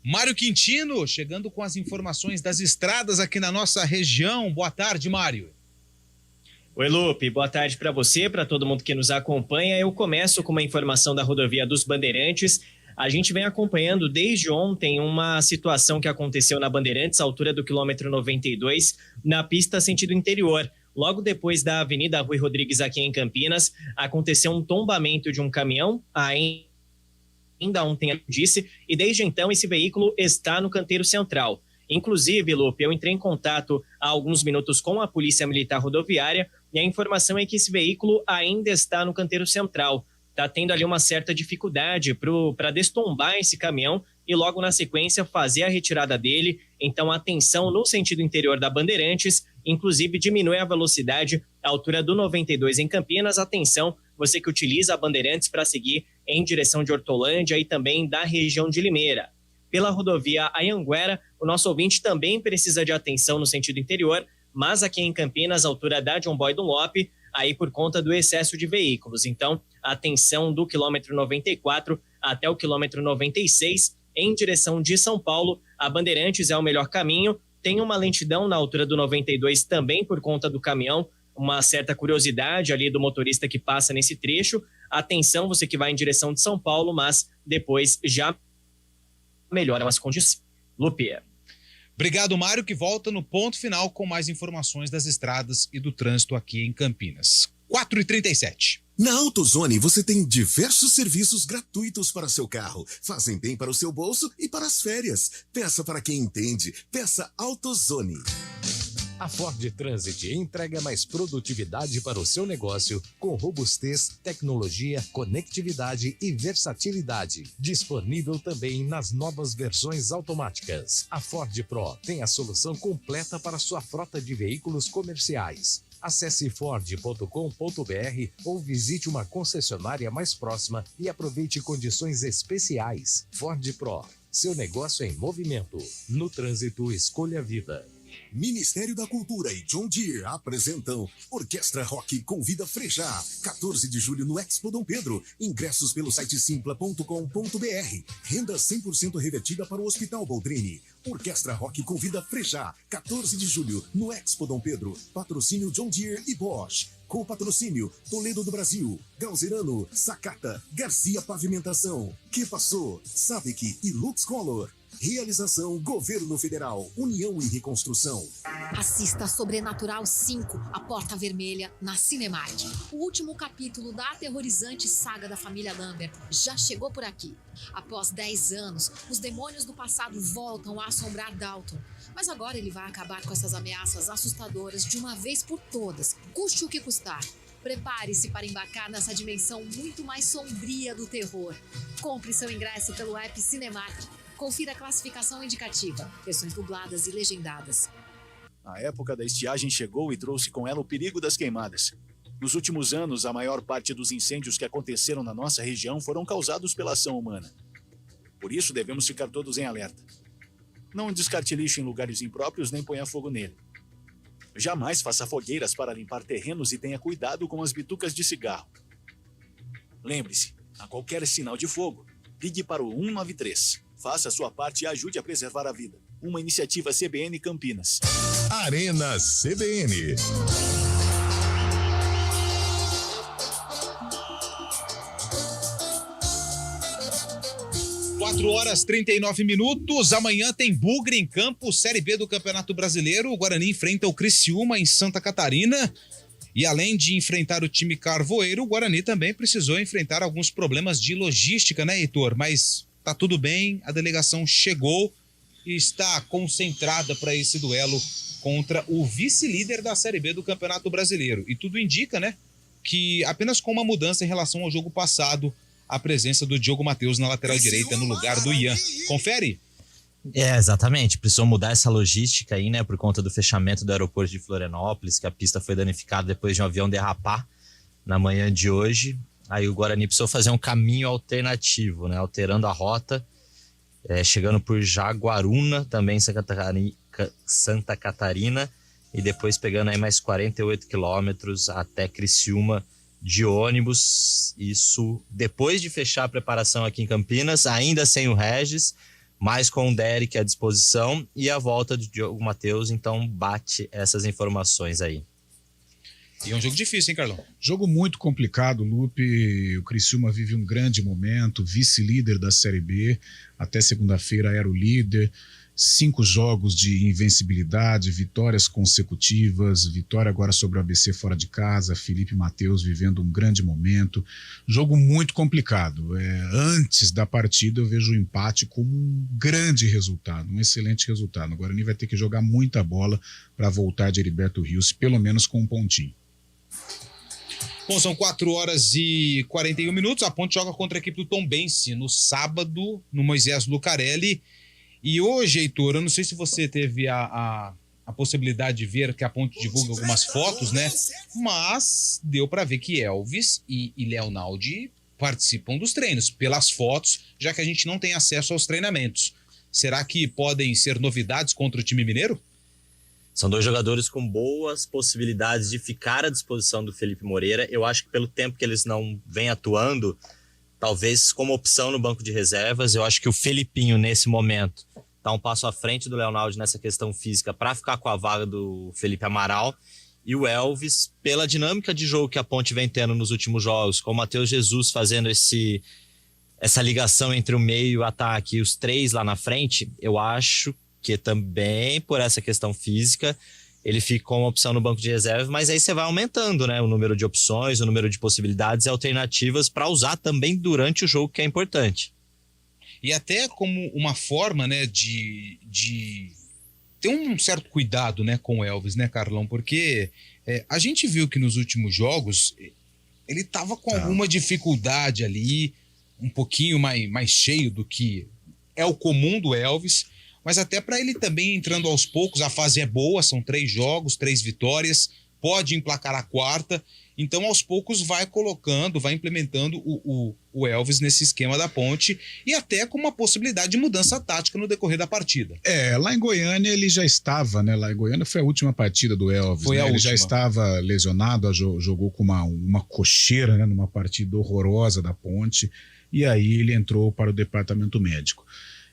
Mário Quintino, chegando com as informações das estradas aqui na nossa região. Boa tarde, Mário. Oi, Lupe. Boa tarde para você, para todo mundo que nos acompanha. Eu começo com uma informação da rodovia dos Bandeirantes. A gente vem acompanhando desde ontem uma situação que aconteceu na Bandeirantes, à altura do quilômetro 92, na pista sentido interior. Logo depois da Avenida Rui Rodrigues, aqui em Campinas, aconteceu um tombamento de um caminhão, ainda ontem eu disse, e desde então esse veículo está no canteiro central. Inclusive, Lupe, eu entrei em contato há alguns minutos com a Polícia Militar Rodoviária e a informação é que esse veículo ainda está no canteiro central. Está tendo ali uma certa dificuldade para destombar esse caminhão e logo na sequência fazer a retirada dele. Então, atenção no sentido interior da Bandeirantes, inclusive diminui a velocidade à altura do 92 em Campinas. Atenção, você que utiliza a Bandeirantes para seguir em direção de Hortolândia e também da região de Limeira. Pela rodovia Anhanguera, o nosso ouvinte também precisa de atenção no sentido interior, mas aqui em Campinas, à altura da John Boy Dunlop, aí por conta do excesso de veículos. Então, atenção do quilômetro 94 até o quilômetro 96, em direção de São Paulo. A Bandeirantes é o melhor caminho. Tem uma lentidão na altura do 92 também por conta do caminhão, uma certa curiosidade ali do motorista que passa nesse trecho. Atenção, você que vai em direção de São Paulo, mas depois já melhoram as condições. Lupe. Obrigado, Mário, que volta no ponto final com mais informações das estradas e do trânsito aqui em Campinas. 4h37. Na AutoZone você tem diversos serviços gratuitos para seu carro. Fazem bem para o seu bolso e para as férias. Peça para quem entende. Peça AutoZone. A Ford Transit entrega mais produtividade para o seu negócio com robustez, tecnologia, conectividade e versatilidade. Disponível também nas novas versões automáticas. A Ford Pro tem a solução completa para sua frota de veículos comerciais. Acesse ford.com.br ou visite uma concessionária mais próxima e aproveite condições especiais. Ford Pro, seu negócio em movimento. No trânsito, escolha a vida. Ministério da Cultura e John Deere apresentam Orquestra Rock Convida Frejá, 14 de julho no Expo Dom Pedro. Ingressos pelo site simpla.com.br. Renda 100% revertida para o Hospital Boldrini. Orquestra Rock Convida Frejá, 14 de julho no Expo Dom Pedro. Patrocínio John Deere e Bosch. Com patrocínio Toledo do Brasil, Galzerano, Sakata, Garcia Pavimentação, Que Passou, Sabic e Lux Color. Realização Governo Federal, União e Reconstrução. Assista Sobrenatural 5, A Porta Vermelha, na Cinemark. O último capítulo da aterrorizante saga da família Lambert já chegou por aqui. Após 10 anos, os demônios do passado voltam a assombrar Dalton. Mas agora ele vai acabar com essas ameaças assustadoras de uma vez por todas, custe o que custar. Prepare-se para embarcar nessa dimensão muito mais sombria do terror. Compre seu ingresso pelo app Cinemark. Confira a classificação indicativa, versões dubladas e legendadas. A época da estiagem chegou e trouxe com ela o perigo das queimadas. Nos últimos anos, a maior parte dos incêndios que aconteceram na nossa região foram causados pela ação humana. Por isso, devemos ficar todos em alerta. Não descarte lixo em lugares impróprios nem ponha fogo nele. Jamais faça fogueiras para limpar terrenos e tenha cuidado com as bitucas de cigarro. Lembre-se, a qualquer sinal de fogo, ligue para o 193. Faça a sua parte e ajude a preservar a vida. Uma iniciativa CBN Campinas. Arena CBN. Quatro horas 39 minutos. Amanhã tem Bugre em campo, Série B do Campeonato Brasileiro. O Guarani enfrenta o Criciúma em Santa Catarina. E além de enfrentar o time carvoeiro, o Guarani também precisou enfrentar alguns problemas de logística, né, Heitor? Mas tá tudo bem, a delegação chegou e está concentrada para esse duelo contra o vice-líder da Série B do Campeonato Brasileiro. E tudo indica, né, que apenas com uma mudança em relação ao jogo passado, a presença do Diogo Matheus na lateral direita no lugar do Ian. Confere? Exatamente. Precisou mudar essa logística aí, né, por conta do fechamento do aeroporto de Florianópolis, que a pista foi danificada depois de um avião derrapar na manhã de hoje. Aí o Guarani precisou fazer um caminho alternativo, né? Alterando a rota, chegando por Jaguaruna, também Santa Catarina, e depois pegando aí mais 48 quilômetros até Criciúma de ônibus. Isso depois de fechar a preparação aqui em Campinas, ainda sem o Regis, mas com o Derek à disposição e a volta de Diogo Matheus, então bate essas informações aí. E é um jogo difícil, hein, Carlão? Jogo muito complicado, Lupe. O Criciúma vive um grande momento, vice-líder da Série B. Até segunda-feira era o líder. 5 jogos de invencibilidade, vitórias consecutivas, vitória agora sobre o ABC fora de casa, Felipe Matheus vivendo um grande momento. Jogo muito complicado. Antes da partida eu vejo o empate como um grande resultado, um excelente resultado. O Guarani vai ter que jogar muita bola para voltar de Heriberto Rios, pelo menos com um pontinho. Bom, são 4 horas e 41 minutos. A Ponte joga contra a equipe do Tombense no sábado, no Moisés Lucarelli. E hoje, Heitor, eu não sei se você teve a possibilidade de ver que a Ponte divulga algumas fotos, né? Mas deu para ver que Elvis e Leonaldi participam dos treinos, pelas fotos, já que a gente não tem acesso aos treinamentos. Será que podem ser novidades contra o time mineiro? São 2 jogadores com boas possibilidades de ficar à disposição do Felipe Moreira. Eu acho que pelo tempo que eles não vêm atuando, talvez como opção no banco de reservas, eu acho que o Felipinho, nesse momento, está um passo à frente do Leonaldo nessa questão física para ficar com a vaga do Felipe Amaral. E o Elvis, pela dinâmica de jogo que a Ponte vem tendo nos últimos jogos, com o Matheus Jesus fazendo essa ligação entre o meio e o ataque e os 3 lá na frente, eu acho porque também por essa questão física ele fica como opção no banco de reserva, mas aí você vai aumentando, né, o número de opções, o número de possibilidades e alternativas para usar também durante o jogo, que é importante. E até como uma forma, né, de ter um certo cuidado, né, com o Elvis, né, Carlão? Porque a gente viu que nos últimos jogos ele estava com alguma dificuldade ali, um pouquinho mais cheio do que é o comum do Elvis, mas até para ele também entrando aos poucos, a fase é boa, são 3 jogos, 3 vitórias, pode emplacar a 4ª, então aos poucos vai colocando, vai implementando o Elvis nesse esquema da Ponte e até com uma possibilidade de mudança tática no decorrer da partida. Lá em Goiânia ele já estava, né? Lá em Goiânia foi a última partida do Elvis. Foi, né? Ele já estava lesionado, jogou com uma cocheira, né? Numa partida horrorosa da Ponte, e aí ele entrou para o departamento médico.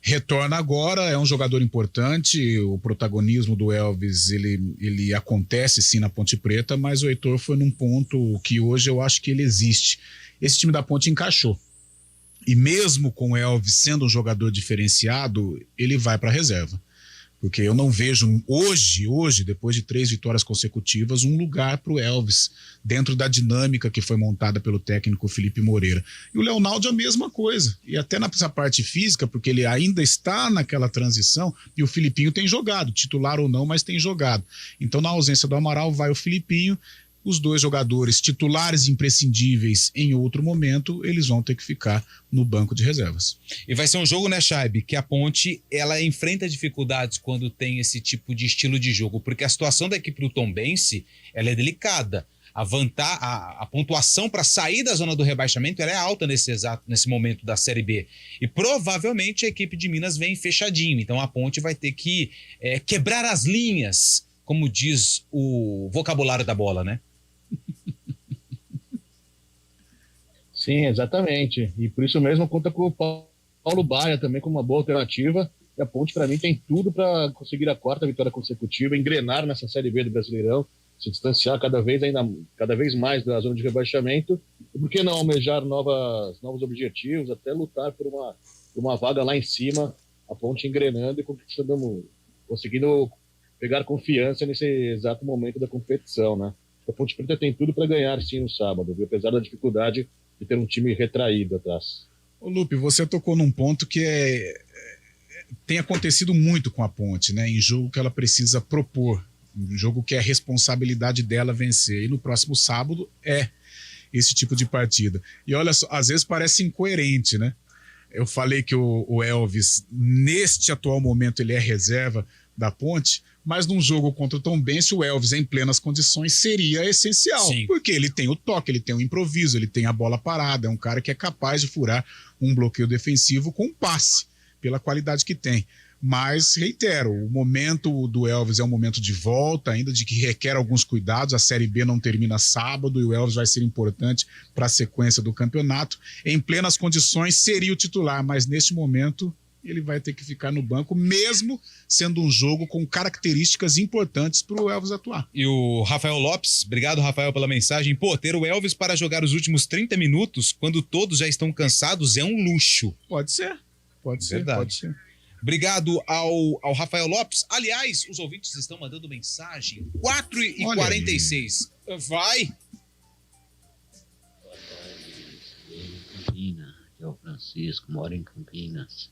Retorna agora, é um jogador importante, o protagonismo do Elvis, ele acontece sim na Ponte Preta, mas o Heitor foi num ponto que hoje eu acho que ele existe. Esse time da Ponte encaixou. E mesmo com o Elvis sendo um jogador diferenciado, ele vai para a reserva. Porque eu não vejo hoje, depois de 3 vitórias consecutivas, um lugar para o Elvis dentro da dinâmica que foi montada pelo técnico Felipe Moreira. E o Leonaldo a mesma coisa. E até nessa parte física, porque ele ainda está naquela transição, e o Filipinho tem jogado, titular ou não, mas tem jogado. Então, na ausência do Amaral, vai o Filipinho. Os 2 jogadores titulares imprescindíveis em outro momento, eles vão ter que ficar no banco de reservas. E vai ser um jogo, né, Chaib, que a Ponte ela enfrenta dificuldades quando tem esse tipo de estilo de jogo, porque a situação da equipe do Tombense ela é delicada. A pontuação para sair da zona do rebaixamento ela é alta nesse momento da Série B. E provavelmente a equipe de Minas vem fechadinho. Então a Ponte vai ter que quebrar as linhas, como diz o vocabulário da bola, né? Sim, exatamente. E por isso mesmo conta com o Paulo Baia também como uma boa alternativa. E a Ponte, para mim, tem tudo para conseguir a 4ª vitória consecutiva, engrenar nessa Série B do Brasileirão, se distanciar cada vez mais da zona de rebaixamento. E por que não almejar novos objetivos, até lutar por uma vaga lá em cima, a Ponte engrenando e conseguindo pegar confiança nesse exato momento da competição, né? A Ponte Preta tem tudo para ganhar sim no sábado, viu? Apesar da dificuldade de ter um time retraído atrás. Ô Lupe, você tocou num ponto que tem acontecido muito com a Ponte, né? Em jogo que ela precisa propor, um jogo que é a responsabilidade dela vencer. E no próximo sábado é esse tipo de partida. E olha só, às vezes parece incoerente, né? Eu falei que o Elvis, neste atual momento, ele é reserva da Ponte, mas num jogo contra o Tombense, o Elvis em plenas condições seria essencial. Sim. Porque ele tem o toque, ele tem o improviso, ele tem a bola parada, é um cara que é capaz de furar um bloqueio defensivo com um passe, pela qualidade que tem. Mas, reitero, o momento do Elvis é um momento de volta, ainda de que requer alguns cuidados. A Série B não termina sábado e o Elvis vai ser importante para a sequência do campeonato. Em plenas condições, seria o titular, mas neste momento ele vai ter que ficar no banco, mesmo sendo um jogo com características importantes para o Elvis atuar. E o Rafael Lopes, obrigado, Rafael, pela mensagem. Pô, ter o Elvis para jogar os últimos 30 minutos, quando todos já estão cansados, é um luxo. Pode ser. Verdade. Pode ser. Obrigado ao Rafael Lopes. Aliás, os ouvintes estão mandando mensagem. 4h46. Vai! Campinas, é o Francisco, mora em Campinas.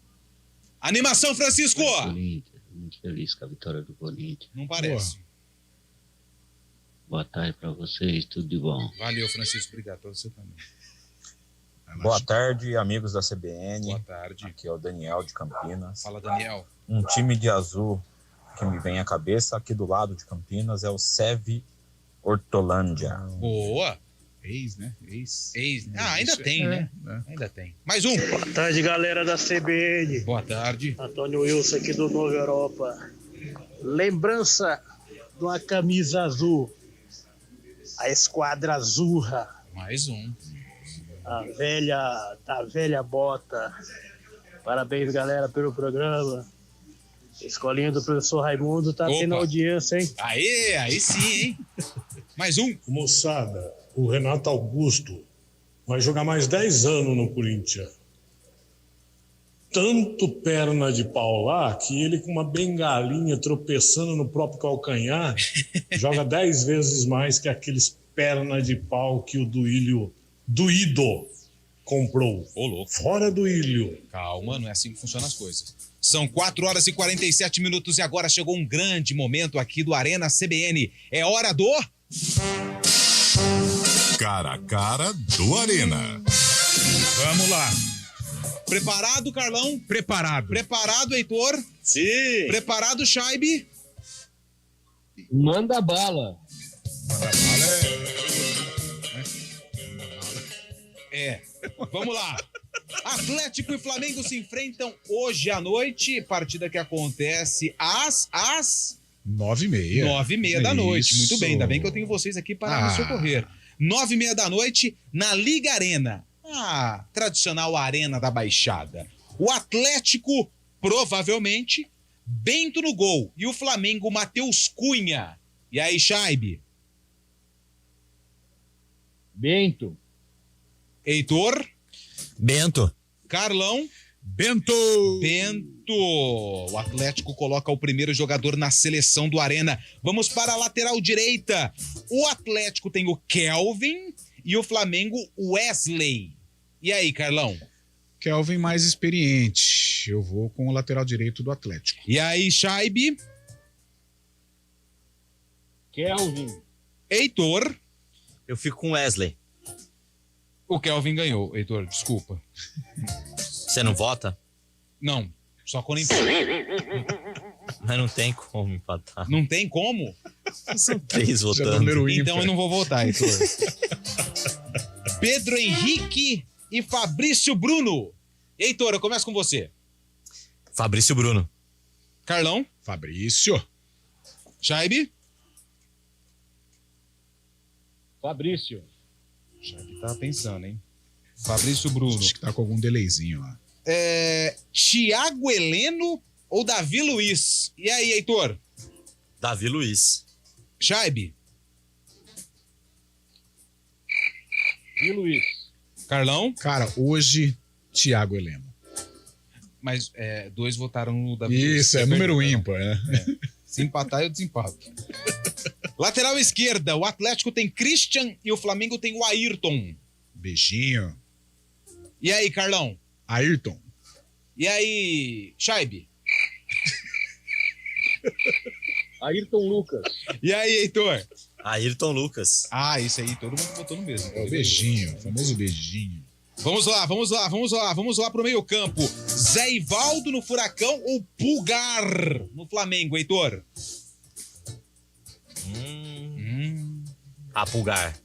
Animação, Francisco! Muito feliz com a vitória do Corinthians. Não parece. Boa tarde para vocês, tudo de bom. Valeu, Francisco. Obrigado para você também. Boa tarde, amigos da CBN. Boa tarde. Aqui é o Daniel de Campinas. Fala, Daniel. Um time de azul que me vem à cabeça aqui do lado de Campinas é o SEV Hortolândia. Boa! Ex, né? Ex. Ainda tem, né? Ainda tem. Mais um. Boa tarde, galera da CBN. Boa tarde. Antônio Wilson aqui do Nova Europa. Lembrança de uma camisa azul. A Esquadra Azurra. Mais um. A velha bota. Parabéns, galera, pelo programa. Escolinha do professor Raimundo tá tendo audiência, hein? Aí sim, hein? Mais um. Moçada, o Renato Augusto vai jogar mais 10 anos no Corinthians. tanto perna de pau lá que ele, com uma bengalinha tropeçando no próprio calcanhar, joga 10 vezes mais que aqueles perna de pau que o Duílio Duído comprou. Ô, louco. Fora Duílio. Calma, não é assim que funcionam as coisas. São 4h47 e agora chegou um grande momento aqui do Arena CBN. É hora do... Cara a cara do Arena. Vamos lá. Preparado, Carlão? Preparado. Preparado, Heitor? Sim. Preparado, Shaibe? Manda bala. Vamos lá. Atlético e Flamengo se enfrentam hoje à noite, partida que acontece às 9h30. 9h30 da noite. Isso. Muito bem, ainda bem que eu tenho vocês aqui para me socorrer. 9h30 da noite na Liga Arena. A tradicional Arena da Baixada. O Atlético, provavelmente, Bento no gol. E o Flamengo, Matheus Cunha. E aí, Shaibe? Bento. Heitor? Bento. Carlão? Bento. O Atlético coloca o primeiro jogador na seleção do Arena. Vamos para a lateral direita. O Atlético tem o Kelvin e o Flamengo, Wesley. E aí, Carlão? Kelvin mais experiente. Eu vou com o lateral direito do Atlético. E aí, Shaibe? Kelvin. Heitor? Eu fico com Wesley. O Kelvin ganhou, Heitor, desculpa. Você não vota? Não, só quando empata. Mas não tem como empatar. Não tem como? São 3 votando. Então eu não vou votar, Heitor. Pedro Henrique e Fabrício Bruno. Heitor, eu começo com você. Fabrício Bruno. Carlão? Fabrício. Shaibe? Fabrício. Shaibe tá pensando, hein? Fabrício Bruno. Acho que tá com algum delayzinho lá. Thiago Heleno ou Davi Luiz? E aí, Heitor? Davi Luiz. Shaibe? E Luiz. Carlão? Cara, hoje, Thiago Heleno. Mas 2 votaram no Davi Luiz. Isso, é número ímpar, né? Se empatar, eu desempato. Lateral esquerda, o Atlético tem Christian e o Flamengo tem o Ayrton. Beijinho. E aí, Carlão? Ayrton. E aí, Shaibe? Ayrton Lucas. E aí, Heitor? Ayrton Lucas. Ah, isso aí, todo mundo votou no mesmo. É o beijinho, o famoso beijinho. Vamos lá pro meio campo. Zé Ivaldo no Furacão ou Pulgar no Flamengo, Heitor?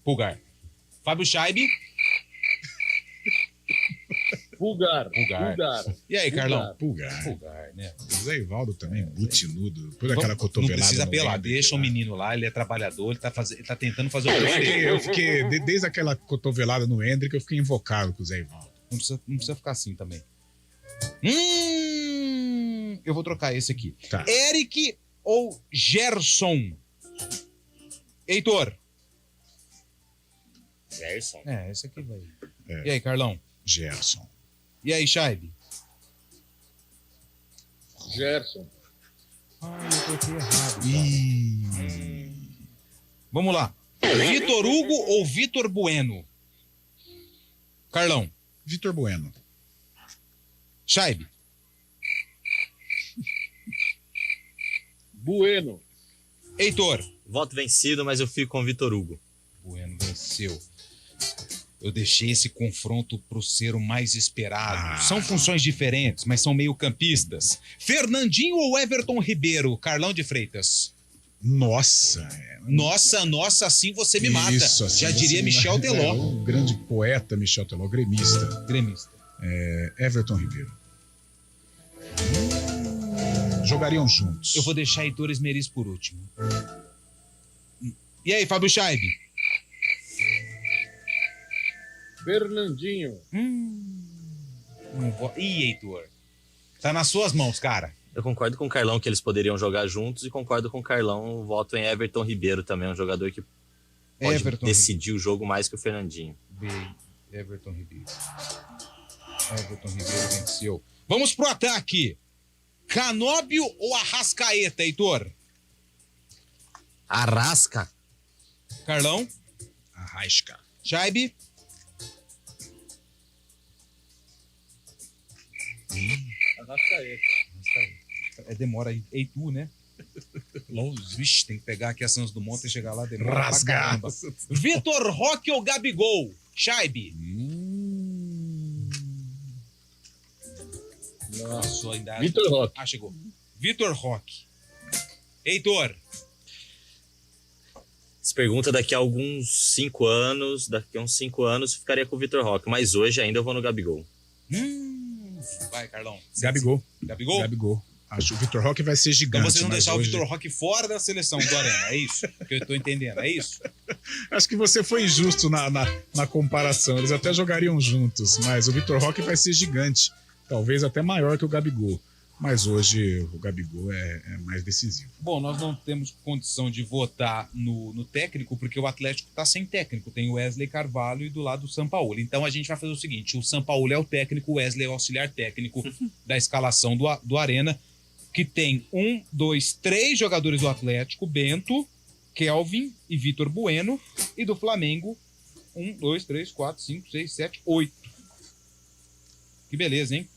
Pulgar. Fábio Shaibe? Pulgar. E aí, Carlão? Pulgar, né? O Zé Ivaldo também, multinudo. Por aquela cotovelada. Não precisa apelar, Hendrick, deixa o menino lá, ele é trabalhador, ele tá tentando fazer o que eu fiquei, desde aquela cotovelada no Hendrick, eu fiquei invocado com o Zé Ivaldo. Não precisa ficar assim também. Eu vou trocar esse aqui. Tá. Eric ou Gerson? Heitor? Gerson. Esse aqui vai. E aí, Carlão? Gerson. E aí, Shaibe? Gerson. Eu coloquei errado. Vamos lá. Vitor Hugo ou Vitor Bueno? Carlão? Vitor Bueno. Shaibe? Bueno. Heitor? Voto vencido, mas eu fico com o Vitor Hugo. Bueno venceu. Eu deixei esse confronto pro ser o mais esperado. São funções diferentes, mas são meio campistas. Fernandinho ou Everton Ribeiro? Carlão de Freitas. Nossa. Nossa, assim você me mata. Isso, assim já diria Michel Teló. O grande poeta Michel Teló, gremista. Everton Ribeiro. Jogariam juntos. Eu vou deixar Heitor Esmeriz por último. E aí, Fábio Shaibe? Fernandinho. Ih, Heitor. Tá nas suas mãos, cara. Eu concordo com o Carlão que eles poderiam jogar juntos e concordo com o Carlão, voto em Everton Ribeiro também, um jogador que pode decidir o jogo mais que o Fernandinho. Everton Ribeiro. Everton Ribeiro venceu. Vamos pro ataque. Canóbio ou Arrascaeta, Heitor? Arrasca. Carlão? Arrasca. Chaibe? Demora aí. Heitu, né? Vixe, tem que pegar aqui a Santos Dumont e chegar lá. Rasgar. Vitor Roque ou Gabigol? Chaibe? Nossa, ainda... Vitor Roque. Ah, chegou. Vitor Roque. Heitor? Se pergunta daqui a uns 5 anos, ficaria com o Vitor Roque, mas hoje ainda eu vou no Gabigol. Vai, Carlão. Gabigol. Gabigol? Acho que o Vitor Roque vai ser gigante. Então vocês vão deixar hoje... o Vitor Roque fora da seleção do Arena, é isso? Que eu tô entendendo, é isso? Acho que você foi injusto na comparação. Eles até jogariam juntos, mas o Vitor Roque vai ser gigante. Talvez até maior que o Gabigol. Mas hoje o Gabigol é mais decisivo. Bom, nós não temos condição de votar no técnico, porque o Atlético está sem técnico. Tem o Wesley Carvalho e do lado o Sampaoli. Então a gente vai fazer o seguinte: o Sampaoli é o técnico, o Wesley é o auxiliar técnico da escalação do Arena, que tem 3 jogadores do Atlético: Bento, Kelvin e Vitor Bueno. E do Flamengo, 1, 2, 3, 4, 5, 6, 7, 8. Que beleza, hein?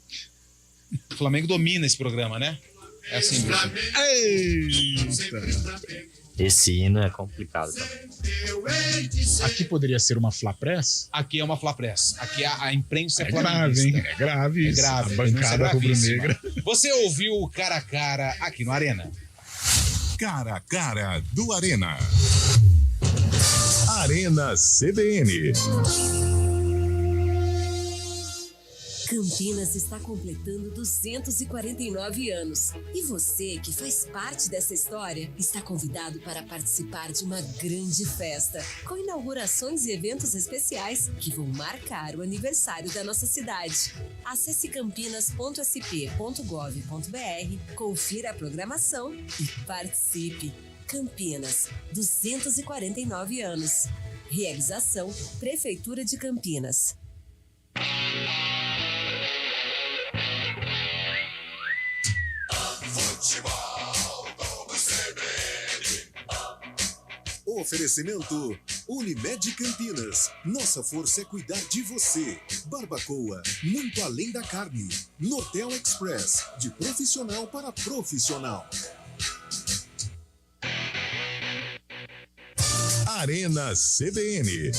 O Flamengo domina esse programa, né? É assim mesmo. Eita. Esse hino é complicado também. Aqui poderia ser uma Flapress? Aqui é uma Flapress. Aqui a imprensa é grave, hein? É grave isso. A bancada rubro-negra. Você ouviu o Cara a Cara aqui no Arena. Cara a Cara do Arena. Arena CBN. Campinas está completando 249 anos. E você, que faz parte dessa história, está convidado para participar de uma grande festa, com inaugurações e eventos especiais que vão marcar o aniversário da nossa cidade. Acesse campinas.sp.gov.br, confira a programação e participe. Campinas, 249 anos. Realização Prefeitura de Campinas. Oferecimento Unimed Campinas. Nossa força é cuidar de você. Barbacoa, muito além da carne. Nortel Express, de profissional para profissional. Arena CBN.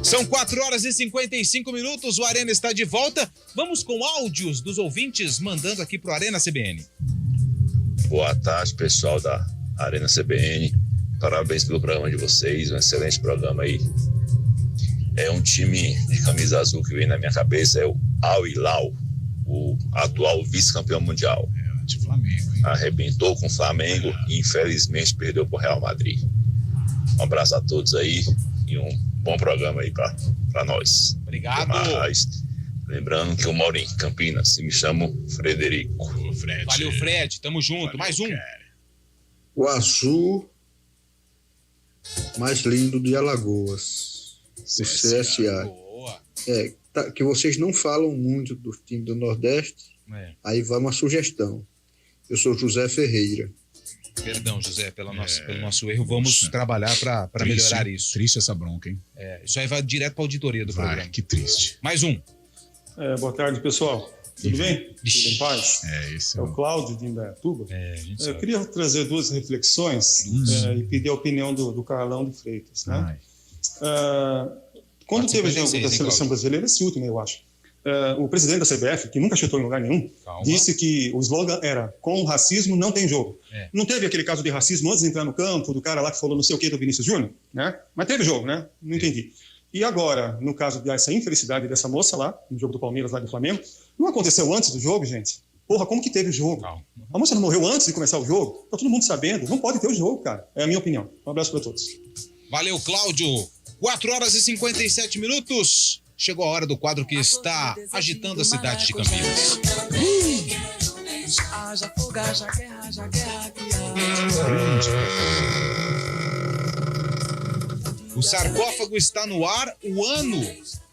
São 4h55, o Arena está de volta. Vamos com áudios dos ouvintes mandando aqui pro Arena CBN. Boa tarde, pessoal da Arena CBN. Parabéns pelo programa de vocês, um excelente programa aí. É um time de camisa azul que vem na minha cabeça, é o Al Hilal, o atual vice-campeão mundial. De Flamengo, hein? Arrebentou com o Flamengo e infelizmente perdeu pro Real Madrid. Um abraço a todos aí e um bom programa aí pra nós. Obrigado. Mas, lembrando que eu moro em Campinas e me chamo Frederico. Valeu, Fred. Tamo junto. Valeu, mais um. O azul mais lindo de Alagoas. O CSA. Boa. Que vocês não falam muito do time do Nordeste. Aí vai uma sugestão. Eu sou José Ferreira. Perdão, José, pelo nosso erro. Vamos trabalhar para melhorar isso. Triste essa bronca, hein? Isso aí vai direto para a auditoria do programa. Que triste. Mais um. Boa tarde, pessoal. Tudo bem? Tudo em paz? Esse é o Cláudio de Indaiatuba. Eu queria trazer duas reflexões e pedir a opinião do Carlão de Freitas. Né? Quando teve o jogo da seleção brasileira, esse último, eu acho, o presidente da CBF, que nunca chutou em lugar nenhum, disse que o slogan era: com racismo não tem jogo. Não teve aquele caso de racismo antes de entrar no campo, do cara lá que falou não sei o que do Vinícius Júnior, né? Mas teve jogo, né? Não entendi. E agora, no caso dessa infelicidade dessa moça lá, no jogo do Palmeiras lá do Flamengo, não aconteceu antes do jogo, gente? Porra, como que teve o jogo? A moça não morreu antes de começar o jogo? Tá todo mundo sabendo. Não pode ter o jogo, cara. É a minha opinião. Um abraço para todos. Valeu, Cláudio. 4 horas e 57 minutos. Chegou a hora do quadro que está agitando a cidade de Campinas. O sarcófago está no ar. O ano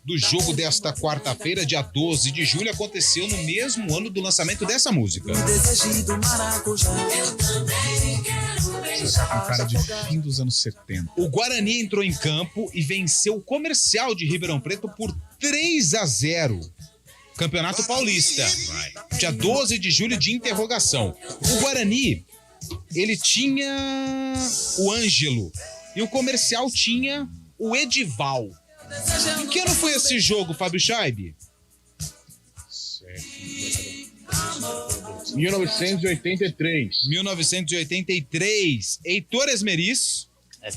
do jogo desta quarta-feira, dia 12 de julho, aconteceu no mesmo ano do lançamento dessa música. Você tá com cara de fim dos anos 70. O Guarani entrou em campo e venceu o Comercial de Ribeirão Preto por 3-0. Campeonato Paulista. Dia 12 de julho, de interrogação. O Guarani, ele tinha o Ângelo e o Comercial tinha o Edival. Em que ano foi esse jogo, Fábio Scheibe? 1983. 1983. Heitor Esmeriz.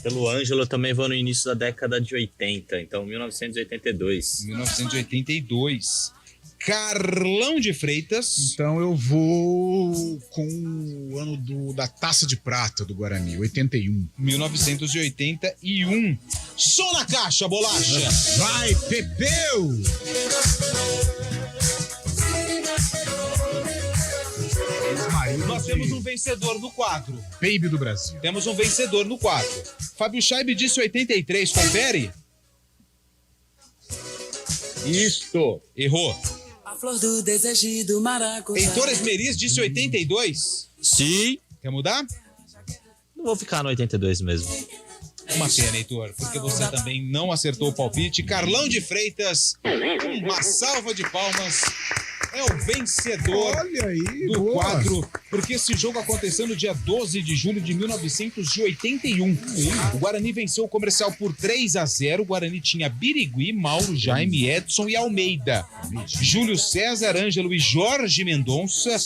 Pelo Ângelo eu também vou no início da década de 80, então 1982. 1982. Carlão de Freitas. Então eu vou com o ano da Taça de Prata do Guarani, 81. 1981. Som na caixa, bolacha. Vai, Pepeu! Nós temos um vencedor no quadro. Baby do Brasil. Temos um vencedor no quadro. Fábio Scheibe disse 83, confere? Isto. Errou. A flor do desejo do maracujá. Heitor Esmeriz disse 82. Sim. Quer mudar? Não vou ficar no 82 mesmo. Uma pena, Heitor, porque você também não acertou o palpite. Carlão de Freitas, uma salva de palmas. É o vencedor do quadro, porque esse jogo aconteceu no dia 12 de julho de 1981. O Guarani venceu o Comercial por 3-0. O Guarani tinha Birigui, Mauro, Jaime, Edson e Almeida. Júlio César, Ângelo e Jorge Mendonça.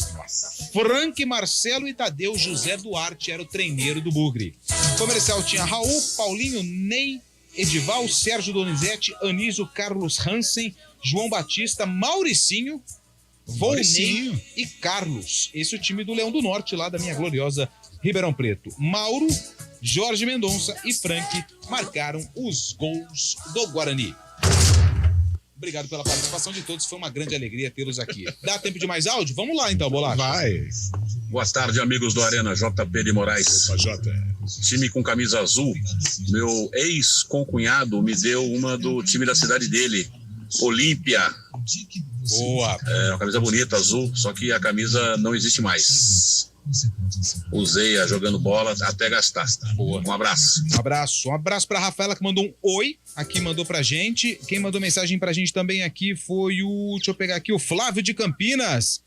Frank, Marcelo e Tadeu. José Duarte era o treineiro do Bugre. O Comercial tinha Raul, Paulinho, Ney, Edival, Sérgio Donizete, Anísio, Carlos Hansen, João Batista, Mauricinho, Volney e Carlos. Esse é o time do Leão do Norte, lá da minha gloriosa Ribeirão Preto. Mauro, Jorge Mendonça e Frank marcaram os gols do Guarani. Obrigado pela participação de todos, foi uma grande alegria tê-los aqui. Dá tempo de mais áudio? Vamos lá então, Bolacha. Vai. Boa tarde, amigos do Arena, JP de Moraes. Opa, Jota. Time com camisa azul. Meu ex-concunhado me deu uma do time da cidade dele, Olímpia. Boa. É uma camisa bonita, azul, só que a camisa não existe mais. Usei-a jogando bola até gastar. Boa. Um abraço. Um abraço pra Rafaela, que mandou um oi, aqui mandou pra gente. Quem mandou mensagem pra gente também aqui foi o, deixa eu pegar aqui, o Flávio de Campinas.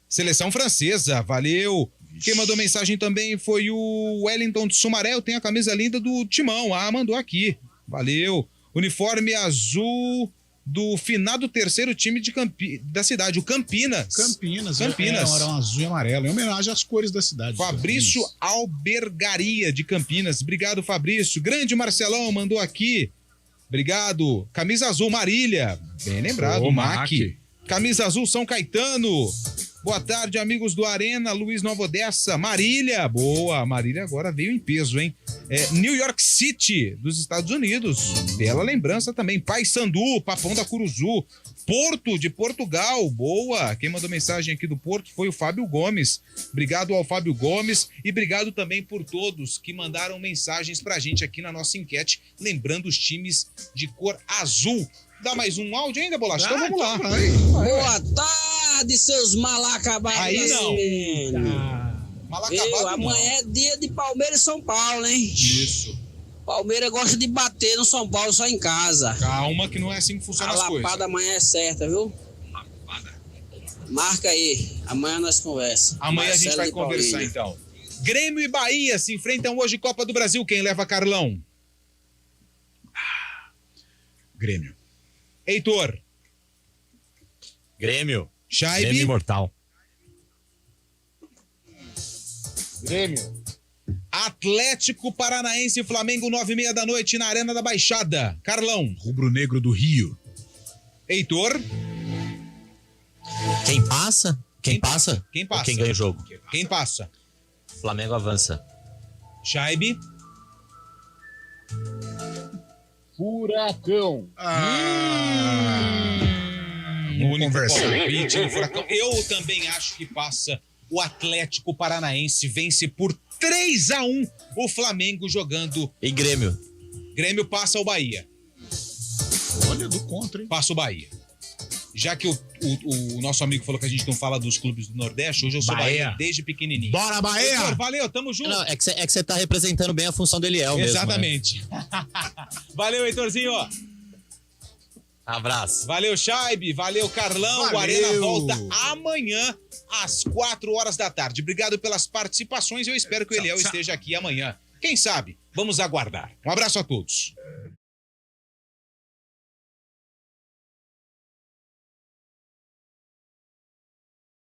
Seleção francesa, valeu. Quem mandou mensagem também foi o Wellington de Sumaré, eu tenho a camisa linda do Timão. Mandou aqui, valeu. Uniforme azul do finado terceiro time da cidade, o Campinas. Campinas. Era um azul e amarelo, em homenagem às cores da cidade. Fabrício Albergaria, de Campinas. Obrigado, Fabrício. Grande Marcelão mandou aqui. Obrigado. Camisa azul, Marília. Bem lembrado, Mac. Camisa azul, São Caetano. Boa tarde, amigos do Arena. Luiz Nova Odessa. Marília. Boa. Marília agora veio em peso, hein? New York City, dos Estados Unidos. Bela lembrança também. Paysandu, Papão da Curuzu. Porto, de Portugal. Boa. Quem mandou mensagem aqui do Porto foi o Fábio Gomes. Obrigado ao Fábio Gomes. E obrigado também por todos que mandaram mensagens pra gente aqui na nossa enquete, lembrando os times de cor azul. Dá mais um áudio ainda, Bolacha? Então vamos lá. Boa tarde, seus malacabados. Aí não. Amanhã é dia de Palmeiras e São Paulo, hein? Isso. Palmeiras gosta de bater no São Paulo só em casa. Calma que não é assim que funciona as coisas. A lapada amanhã é certa, viu? Marca aí. Amanhã nós conversamos. Amanhã Marcelo, a gente vai conversar então. Grêmio e Bahia se enfrentam hoje, Copa do Brasil. Quem leva, Carlão? Grêmio. Heitor. Grêmio. Scheibe. Grêmio imortal. Grêmio. Atlético Paranaense e Flamengo, 9h30 da noite na Arena da Baixada. Carlão. Rubro-negro do Rio. Heitor. Quem passa? Quem passa? Quem passa? Ou quem ganha o jogo? Quem passa? Flamengo avança. Chaibe. Furacão. Único palpite do Furacão. Eu também acho que passa. O Atlético Paranaense vence por 3-1 o Flamengo jogando. E Grêmio? Grêmio passa o Bahia. Olha, do contra, hein? Passa o Bahia. Já que o nosso amigo falou que a gente não fala dos clubes do Nordeste, hoje eu sou Bahia desde pequenininho. Bora, Bahia! Heitor, valeu, tamo junto. Não, é que você tá representando bem a função do Eliel mesmo. Exatamente. Né? Valeu, Heitorzinho. Abraço. Valeu, Chaibe. Valeu, Carlão. Valeu. O Arena volta amanhã às 4 horas da tarde. Obrigado pelas participações. Eu espero que o Eliel esteja aqui amanhã. Quem sabe? Vamos aguardar. Um abraço a todos.